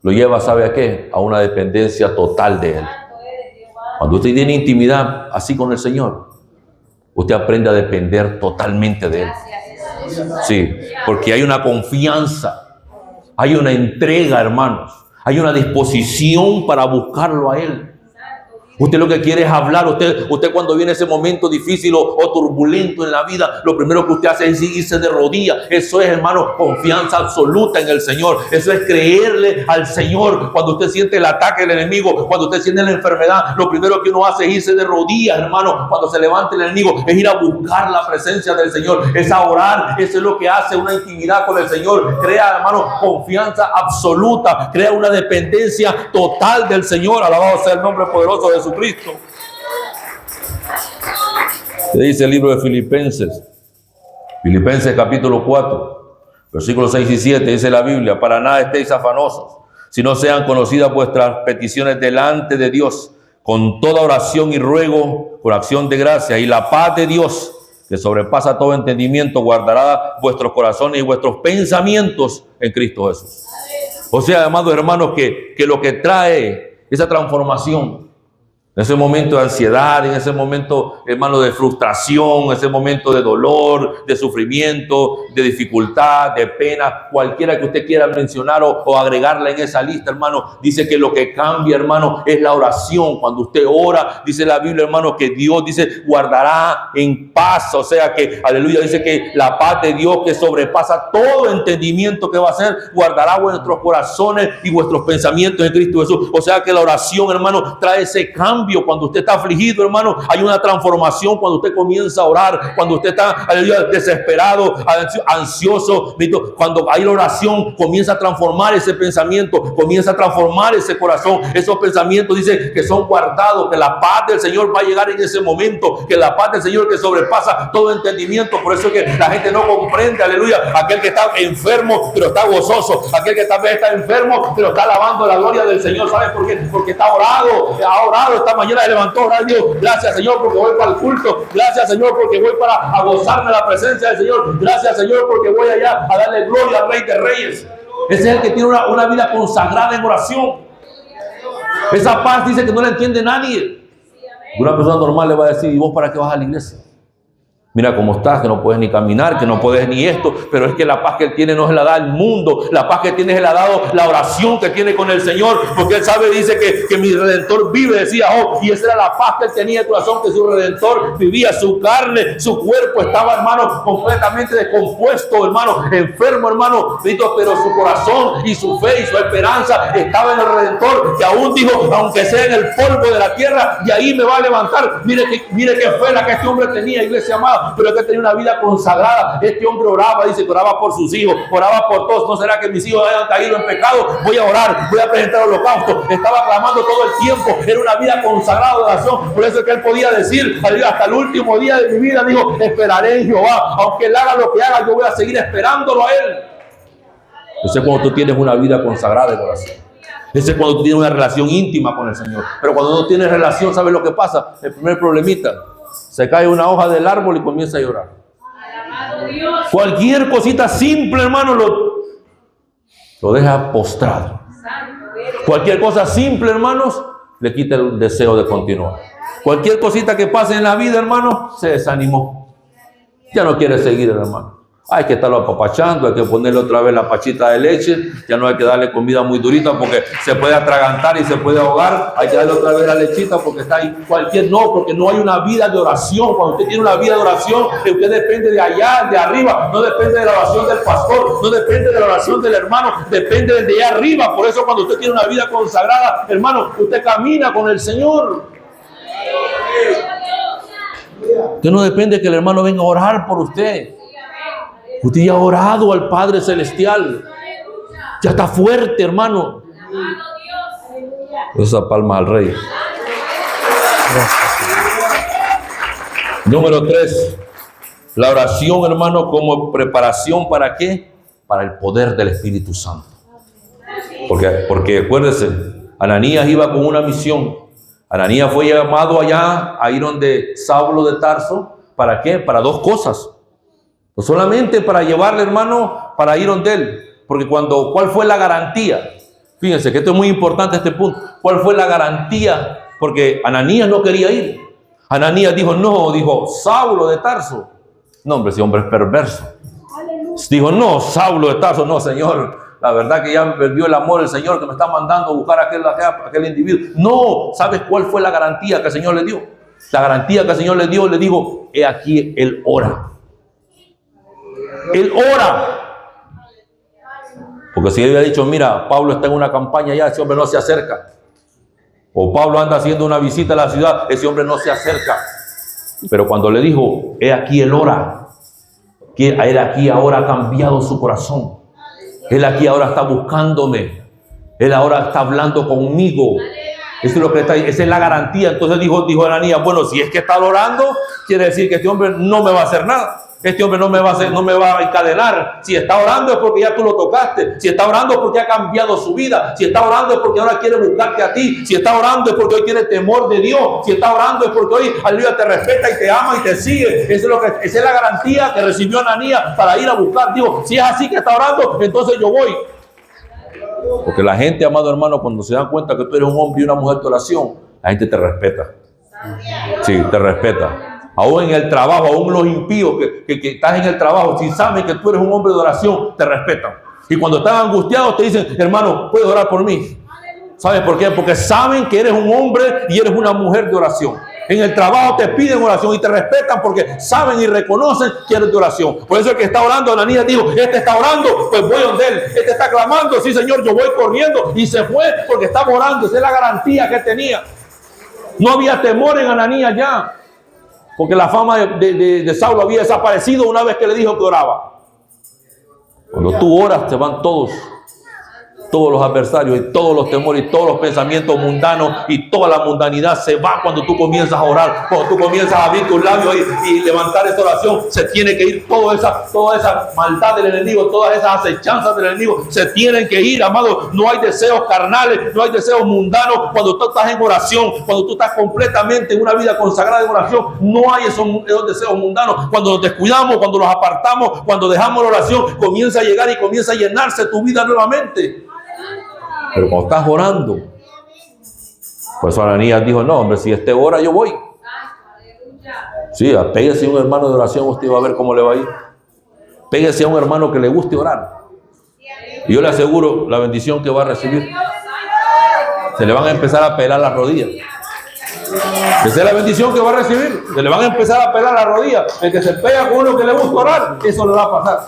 lo lleva, ¿sabe a qué? A una dependencia total de Él. Cuando usted tiene intimidad así con el Señor, usted aprende a depender totalmente de Él. Sí, porque hay una confianza, hay una entrega, hermanos, hay una disposición para buscarlo a Él. Usted lo que quiere es hablar. Usted cuando viene ese momento difícil o turbulento en la vida, lo primero que usted hace es irse de rodillas. Eso es, hermano, confianza absoluta en el Señor. Eso es creerle al Señor. Cuando usted siente el ataque del enemigo, cuando usted siente la enfermedad, lo primero que uno hace es irse de rodillas, hermano. Cuando se levante el enemigo, es ir a buscar la presencia del Señor, es a orar. Eso es lo que hace una intimidad con el Señor. Crea, hermano, confianza absoluta, crea una dependencia total del Señor. Alabado sea el nombre poderoso de Jesucristo. ¿Qué dice el libro de Filipenses? Filipenses capítulo 4, versículos 6 y 7, dice la Biblia: para nada estéis afanosos, si no sean conocidas vuestras peticiones delante de Dios, con toda oración y ruego, con acción de gracia, y la paz de Dios, que sobrepasa todo entendimiento, guardará vuestros corazones y vuestros pensamientos en Cristo Jesús. O sea, amados hermanos, que lo que trae esa transformación, en ese momento de ansiedad, en ese momento, hermano, de frustración, en ese momento de dolor, de sufrimiento, de dificultad, de pena, cualquiera que usted quiera mencionar o agregarla en esa lista, hermano, dice que lo que cambia, hermano, es la oración. Cuando usted ora, dice la Biblia, hermano, que Dios, dice, guardará en paz. O sea que, aleluya, dice que la paz de Dios que sobrepasa todo entendimiento, que va a hacer, guardará vuestros corazones y vuestros pensamientos en Cristo Jesús. O sea que la oración, hermano, trae ese cambio. Cuando usted está afligido, hermano, hay una transformación cuando usted comienza a orar. Cuando usted está, aleluya, desesperado, ansioso, cuando hay la oración, comienza a transformar ese pensamiento, comienza a transformar ese corazón. Esos pensamientos, dice, que son guardados, que la paz del Señor va a llegar en ese momento, que la paz del Señor que sobrepasa todo entendimiento. Por eso es que la gente no comprende, aleluya, aquel que está enfermo pero está gozoso, aquel que tal vez está enfermo pero está alabando la gloria del Señor. ¿Sabe por qué? Porque ha orado, esta mañana se levantó, orar a Dios. Gracias, Señor, porque voy para el culto. Gracias, Señor, porque voy a gozarme la presencia del Señor. Gracias, Señor, porque voy allá a darle gloria al Rey de Reyes. Ese es el que tiene una vida consagrada en oración. Esa paz dice que no la entiende nadie. Una persona normal le va a decir: ¿y vos para qué vas a la iglesia? Mira cómo estás, que no puedes ni caminar, que no puedes ni esto. Pero es que la paz que él tiene no se la da el mundo. La paz que tiene se la ha dado la oración que tiene con el Señor. Porque él sabe, dice que mi Redentor vive, decía Job. Y esa era la paz que él tenía en el corazón, que su Redentor vivía. Su carne, su cuerpo estaba, hermano, completamente descompuesto, hermano, enfermo, hermano. Pero su corazón y su fe y su esperanza estaba en el Redentor, que aún dijo: aunque sea en el polvo de la tierra, y ahí me va a levantar. Mire qué fe la que este hombre tenía, iglesia amada. Pero es que tenía una vida consagrada. Este hombre oraba, dice que oraba por sus hijos, oraba por todos. ¿No será que mis hijos hayan caído en pecado? Voy a orar, voy a presentar holocausto. Estaba clamando todo el tiempo. Era una vida consagrada de oración. Por eso es que él podía decir: hasta el último día de mi vida, digo, esperaré en Jehová. Aunque él haga lo que haga, yo voy a seguir esperándolo a él. Eso es cuando tú tienes una vida consagrada de oración. Ese es cuando tú tienes una relación íntima con el Señor. Pero cuando no tienes relación, ¿sabes lo que pasa? El primer problemita: se cae una hoja del árbol y comienza a llorar. Cualquier cosita simple, hermano, lo deja postrado. Cualquier cosa simple, hermanos, le quita el deseo de continuar. Cualquier cosita que pase en la vida, hermano, se desanimó. Ya no quiere seguir, hermano. Hay que estarlo apapachando, hay que ponerle otra vez la pachita de leche, ya no hay que darle comida muy durita porque se puede atragantar y se puede ahogar, hay que darle otra vez la lechita porque está ahí porque no hay una vida de oración. Cuando usted tiene una vida de oración, usted depende de allá, de arriba, no depende de la oración del pastor, no depende de la oración del hermano, depende de allá arriba. Por eso cuando usted tiene una vida consagrada, hermano, usted camina con el Señor. Usted no depende de que el hermano venga a orar por usted. Usted ya ha orado al Padre Celestial. Ya está fuerte, hermano. Esa palma al Rey. Número 3. La oración, hermano, como preparación ¿para qué? Para el poder del Espíritu Santo. Porque acuérdese, Ananías iba con una misión. Ananías fue llamado allá a ir donde Saulo de Tarso. ¿Para qué? Para 2 cosas. No solamente para llevarle, hermano, para ir donde él. Porque ¿cuál fue la garantía? Fíjense que esto es muy importante, este punto. ¿Cuál fue la garantía? Porque Ananías no quería ir. Ananías dijo Saulo de Tarso. No, hombre, ese hombre es perverso. Dijo, no, Saulo de Tarso, no, Señor. La verdad que ya perdió el amor el Señor que me está mandando a buscar a aquel individuo. No, ¿sabes cuál fue la garantía que el Señor le dio? La garantía que el Señor le dio, le dijo, he aquí, él ora. Él ora. Porque si él hubiera dicho, mira, Pablo está en una campaña ya, ese hombre no se acerca. O Pablo anda haciendo una visita a la ciudad, ese hombre no se acerca. Pero cuando le dijo, he aquí, él ora. Que él aquí ahora ha cambiado su corazón. Él aquí ahora está buscándome. Él ahora está hablando conmigo. Eso es lo que está ahí. Esa es la garantía. Entonces dijo Ananías, bueno, si es que está orando, quiere decir que este hombre no me va a hacer nada. Este hombre no me va a encadenar. Si está orando es porque ya tú lo tocaste. Si está orando es porque ha cambiado su vida. Si está orando es porque ahora quiere buscarte a ti. Si está orando es porque hoy tiene temor de Dios. Si está orando es porque hoy, aleluya, te respeta y te ama y te sigue. Esa es la garantía que recibió Ananías para ir a buscar. Digo, si es así que está orando, entonces yo voy. Porque la gente, amado hermano, cuando se dan cuenta que tú eres un hombre y una mujer de oración, la gente te respeta. Sí, te respeta. Aún en el trabajo, aún los impíos que estás en el trabajo, si saben que tú eres un hombre de oración, te respetan. Y cuando están angustiados te dicen, hermano, ¿puedes orar por mí? ¿Sabes por qué? Porque saben que eres un hombre y eres una mujer de oración. En el trabajo te piden oración y te respetan porque saben y reconocen que eres de oración. Por eso el que está orando, Ananías dijo, este está orando, pues voy donde él. Este está clamando, sí Señor, yo voy corriendo. Y se fue porque estaba orando. Esa es la garantía que tenía. No había temor en Ananías ya. Porque la fama de Saulo había desaparecido una vez que le dijo que oraba. Cuando tú oras, te van todos los adversarios y todos los temores y todos los pensamientos mundanos y toda la mundanidad se va cuando tú comienzas a orar. Cuando tú comienzas a abrir tus labios y levantar esa oración, se tiene que ir toda esa maldad del enemigo, todas esas acechanzas del enemigo, se tienen que ir, amado. No hay deseos carnales, no hay deseos mundanos. Cuando tú estás en oración, cuando tú estás completamente en una vida consagrada en oración, no hay esos deseos mundanos. Cuando nos descuidamos, cuando nos apartamos, cuando dejamos la oración, comienza a llegar y comienza a llenarse tu vida nuevamente. Pero cuando estás orando, pues Ananías dijo, no, hombre, si este ora yo voy. Sí, apéguese a un hermano de oración, usted va a ver cómo le va a ir. Péguese a un hermano que le guste orar. Y yo le aseguro la bendición que va a recibir. Se le van a empezar a pelar las rodillas. Esa es la bendición que va a recibir. Se le van a empezar a pelar las rodillas. El que se pega con uno que le gusta orar, eso le va a pasar.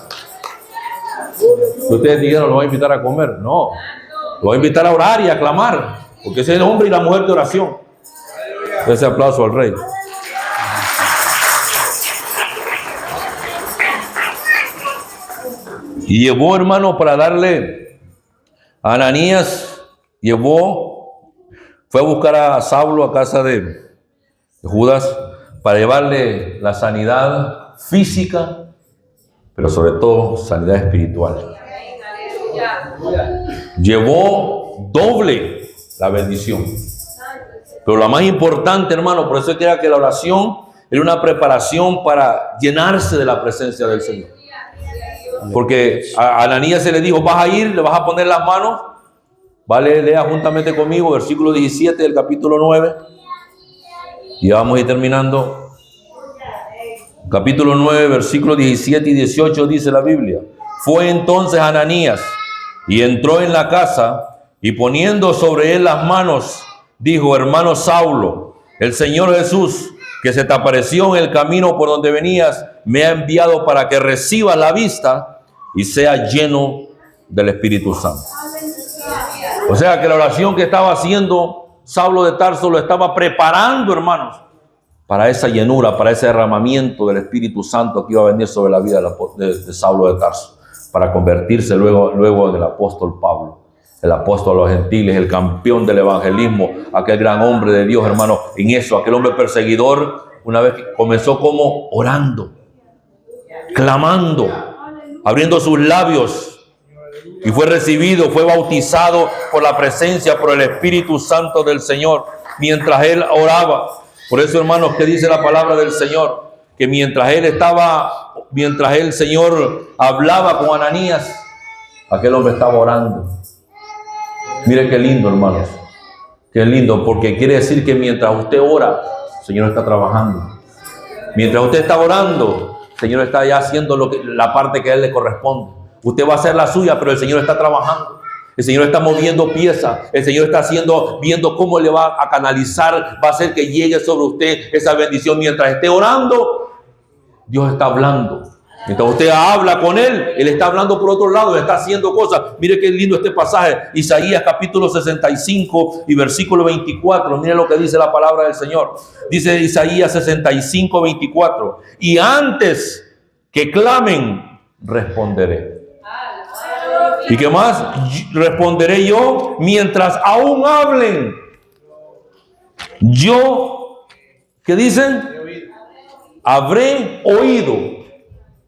Ustedes dijeron, lo va a invitar a comer. No. Lo voy a invitar a orar y a clamar, porque ese es el hombre y la mujer de oración. Ese aplauso al Rey. Y llevó, hermano, para darle a Ananías, fue a buscar a Saulo a casa de Judas para llevarle la sanidad física, pero sobre todo sanidad espiritual. Llevó doble la bendición. Pero la más importante, hermano, por eso es que la oración era una preparación para llenarse de la presencia del Señor. Porque a Ananías se le dijo, vas a ir, le vas a poner las manos Vale, lea juntamente conmigo versículo 17 del capítulo 9. Y vamos a ir terminando. Capítulo 9, versículos 17 y 18 dice la Biblia. Fue entonces Ananías y entró en la casa y poniendo sobre él las manos, dijo: hermano Saulo, el Señor Jesús, que se te apareció en el camino por donde venías, me ha enviado para que recibas la vista y sea lleno del Espíritu Santo. O sea que la oración que estaba haciendo Saulo de Tarso lo estaba preparando, hermanos, para esa llenura, para ese derramamiento del Espíritu Santo que iba a venir sobre la vida de Saulo de Tarso, para convertirse luego en el apóstol Pablo, el apóstol a los gentiles, el campeón del evangelismo, aquel gran hombre de Dios, hermano. En eso, aquel hombre perseguidor, una vez que comenzó como orando, clamando, abriendo sus labios, y fue recibido, fue bautizado por la presencia, por el Espíritu Santo del Señor, mientras él oraba. Por eso, hermanos, ¿qué dice la palabra del Señor? Que mientras el Señor hablaba con Ananías, aquel hombre estaba orando. Mire qué lindo, hermanos. Qué lindo, porque quiere decir que mientras usted ora, el Señor está trabajando. Mientras usted está orando, el Señor está ya haciendo la parte que a Él le corresponde. Usted va a hacer la suya, pero el Señor está trabajando. El Señor está moviendo piezas. El Señor está viendo cómo le va a canalizar, va a hacer que llegue sobre usted esa bendición. Mientras esté orando, Dios está hablando. Mientras usted habla con Él, Él está hablando por otro lado, está haciendo cosas. Mire qué lindo este pasaje. Isaías capítulo 65 y versículo 24. Mire lo que dice la palabra del Señor. Dice Isaías 65, 24. Y antes que clamen, responderé. ¿Y qué más? Responderé yo mientras aún hablen. Yo, ¿qué dicen? Habré oído.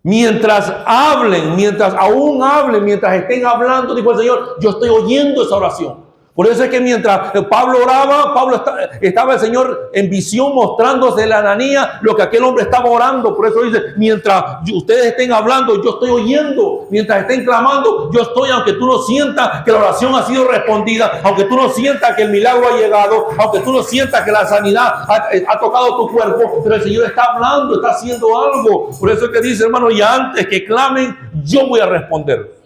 Mientras hablen, mientras aún hablen, mientras estén hablando, dijo el Señor, yo estoy oyendo esa oración. Por eso es que mientras Pablo oraba, estaba el Señor en visión mostrándose a Ananías lo que aquel hombre estaba orando. Por eso dice, mientras ustedes estén hablando, yo estoy oyendo. Mientras estén clamando, yo estoy, aunque tú no sientas que la oración ha sido respondida, aunque tú no sientas que el milagro ha llegado, aunque tú no sientas que la sanidad ha tocado tu cuerpo, pero el Señor está hablando, está haciendo algo. Por eso es que dice, hermano, y antes que clamen, yo voy a responder.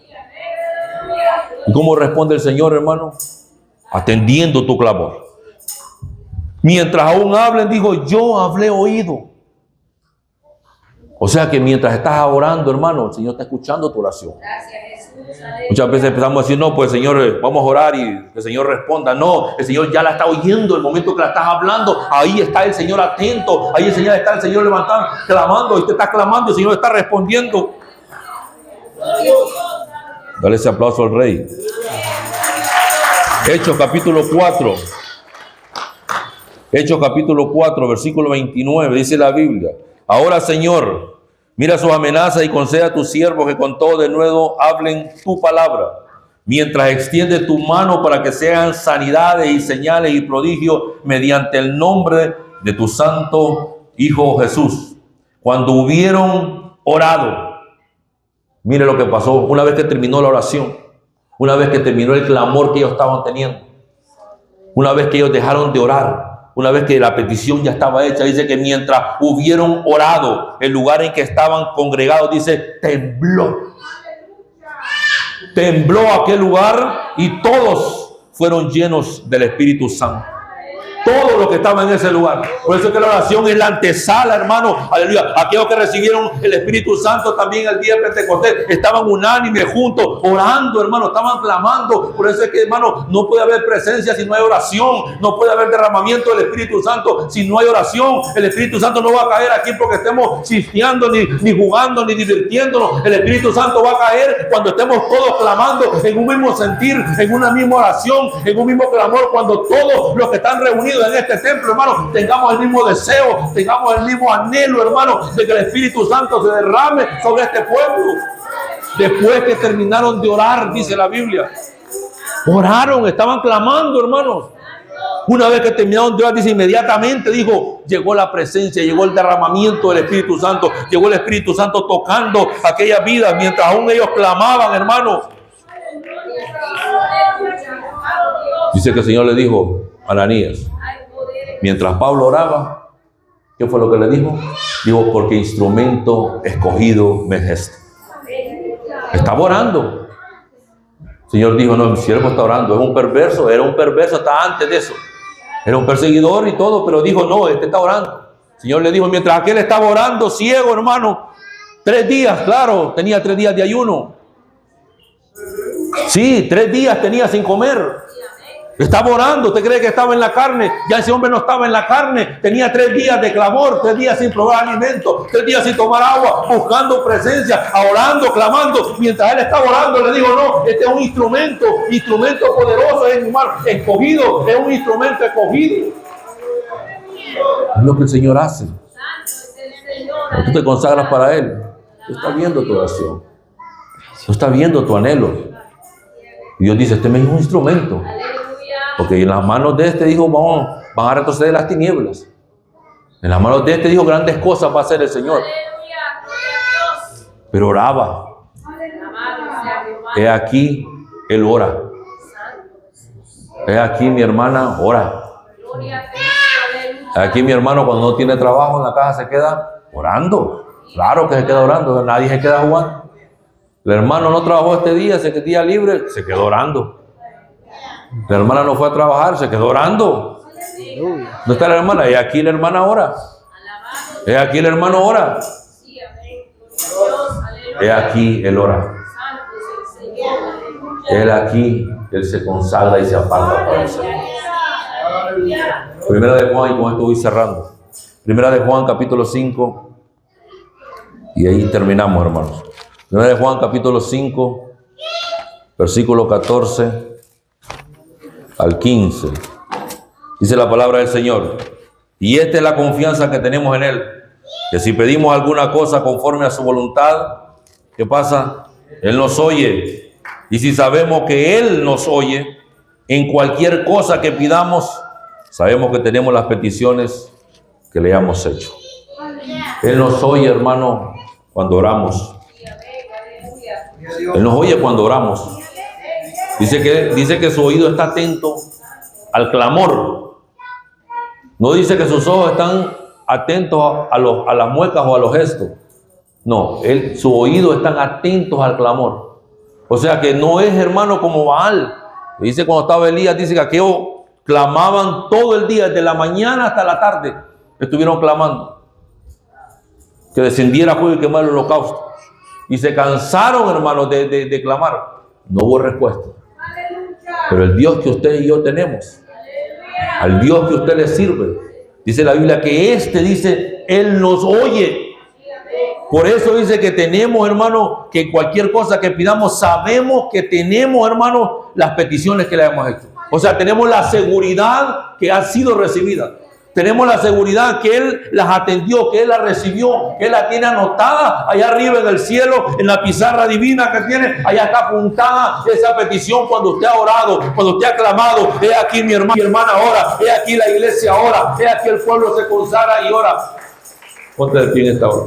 ¿Y cómo responde el Señor, hermano? Atendiendo tu clamor. Mientras aún hablen, digo, yo hablé oído. O sea que mientras estás orando, hermano, el Señor está escuchando tu oración. Muchas veces empezamos a decir, no, pues Señor, vamos a orar y que el Señor responda. No, el Señor ya la está oyendo. El momento que la estás hablando, ahí está el Señor atento. Ahí está el Señor levantando, clamando. Y te está clamando y el Señor está respondiendo. Dale ese aplauso al Rey. Hechos capítulo 4. Hechos capítulo 4, versículo 29, dice la Biblia. Ahora, Señor, mira sus amenazas y concede a tus siervos que con todo de nuevo hablen tu palabra, mientras extiende tu mano para que sean sanidades y señales y prodigios mediante el nombre de tu santo Hijo Jesús. Cuando hubieron orado, mire lo que pasó una vez que terminó la oración. Una vez que terminó el clamor que ellos estaban teniendo, una vez que ellos dejaron de orar, una vez que la petición ya estaba hecha, dice que mientras hubieron orado, el lugar en que estaban congregados, dice, tembló. Tembló aquel lugar y todos fueron llenos del Espíritu Santo. Todos los que estaban en ese lugar. Por eso es que la oración es la antesala, hermano. Aleluya. Aquellos que recibieron el Espíritu Santo también el día de Pentecostés estaban unánimes juntos, orando, hermano. Estaban clamando. Por eso es que, hermano, no puede haber presencia si no hay oración. No puede haber derramamiento del Espíritu Santo si no hay oración. El Espíritu Santo no va a caer aquí porque estemos chispeando, ni jugando, ni divirtiéndonos. El Espíritu Santo va a caer cuando estemos todos clamando en un mismo sentir, en una misma oración, en un mismo clamor. Cuando todos los que están reunidos en este templo, hermano, tengamos el mismo deseo, tengamos el mismo anhelo, hermano, de que el Espíritu Santo se derrame sobre este pueblo. Después que terminaron de orar, dice la Biblia, oraron, estaban clamando, hermanos. Una vez que terminaron de orar, dice, inmediatamente dijo, llegó la presencia, llegó el derramamiento del Espíritu Santo, llegó el Espíritu Santo tocando aquellas vidas mientras aún ellos clamaban, hermano. Dice que el Señor le dijo a Ananías, mientras Pablo oraba, ¿qué fue lo que le dijo? Dijo, porque instrumento escogido me es este. Estaba orando. El Señor dijo, no, mi siervo está orando, es un perverso, era un perverso hasta antes de eso. Era un perseguidor y todo, pero dijo, no, este está orando. El Señor le dijo, mientras aquel estaba orando, ciego, hermano, 3 días, claro, tenía 3 días de ayuno. Sí, 3 días tenía sin comer. Estaba orando. ¿Usted cree que estaba en la carne? Ya ese hombre no estaba en la carne. Tenía 3 días de clamor, 3 días sin probar alimento, 3 días sin tomar agua, buscando presencia, orando, clamando. Mientras él estaba orando, le digo, no, este es un instrumento poderoso, es un escogido, es un instrumento escogido. Es lo que el Señor hace. Cuando tú te consagras para Él, Dios está viendo tu oración. Dios está viendo tu anhelo. Y Dios dice, este es un instrumento. Porque en las manos de este dijo, van a retroceder las tinieblas. En las manos de este dijo, grandes cosas va a hacer el Señor. Pero oraba. He aquí, él ora. He aquí, mi hermana ora. Aquí mi hermano cuando no tiene trabajo en la casa se queda orando. Claro que se queda orando, nadie se queda jugando. El hermano no trabajó este día, ese día libre, se quedó orando. La hermana no fue a trabajar, se quedó orando. ¿Dónde está la hermana? Y aquí la hermana ora. Y aquí el hermano ora. Y aquí él ora. Él aquí, él se consagra y se aparta para el Señor. Primera de Juan, y con esto voy cerrando. Primera de Juan, capítulo 5. Y ahí terminamos, hermanos. Primera de Juan, capítulo 5, versículo 14 al 15. Dice la palabra del Señor. Y esta es la confianza que tenemos en Él. Que si pedimos alguna cosa conforme a su voluntad, ¿qué pasa? Él nos oye. Y si sabemos que Él nos oye, en cualquier cosa que pidamos, sabemos que tenemos las peticiones que le hemos hecho. Él nos oye, hermano, cuando oramos. Él nos oye cuando oramos. Dice que su oído está atento al clamor. No dice que sus ojos están atentos a las muecas o a los gestos. No, su oído están atentos al clamor. O sea que no es, hermano, como Baal. Dice cuando estaba Elías, dice que aquellos clamaban todo el día, desde la mañana hasta la tarde. Estuvieron clamando que descendiera fuego y quemara el holocausto. Y se cansaron, hermanos, de clamar. No hubo respuesta. Pero el Dios que usted y yo tenemos, al Dios que usted le sirve, dice la Biblia que dice, Él nos oye. Por eso dice que tenemos, hermano, que cualquier cosa que pidamos, sabemos que tenemos, hermano, las peticiones que le hemos hecho. O sea, tenemos la seguridad que ha sido recibida. Tenemos la seguridad que Él las atendió, que Él las recibió, que Él la tiene anotada allá arriba en el cielo, en la pizarra divina que tiene. Allá está apuntada esa petición cuando usted ha orado, cuando usted ha clamado. He aquí mi hermana ora, he aquí la iglesia ora, he aquí el pueblo se consagra y ora. Ponte de pie en esta hora.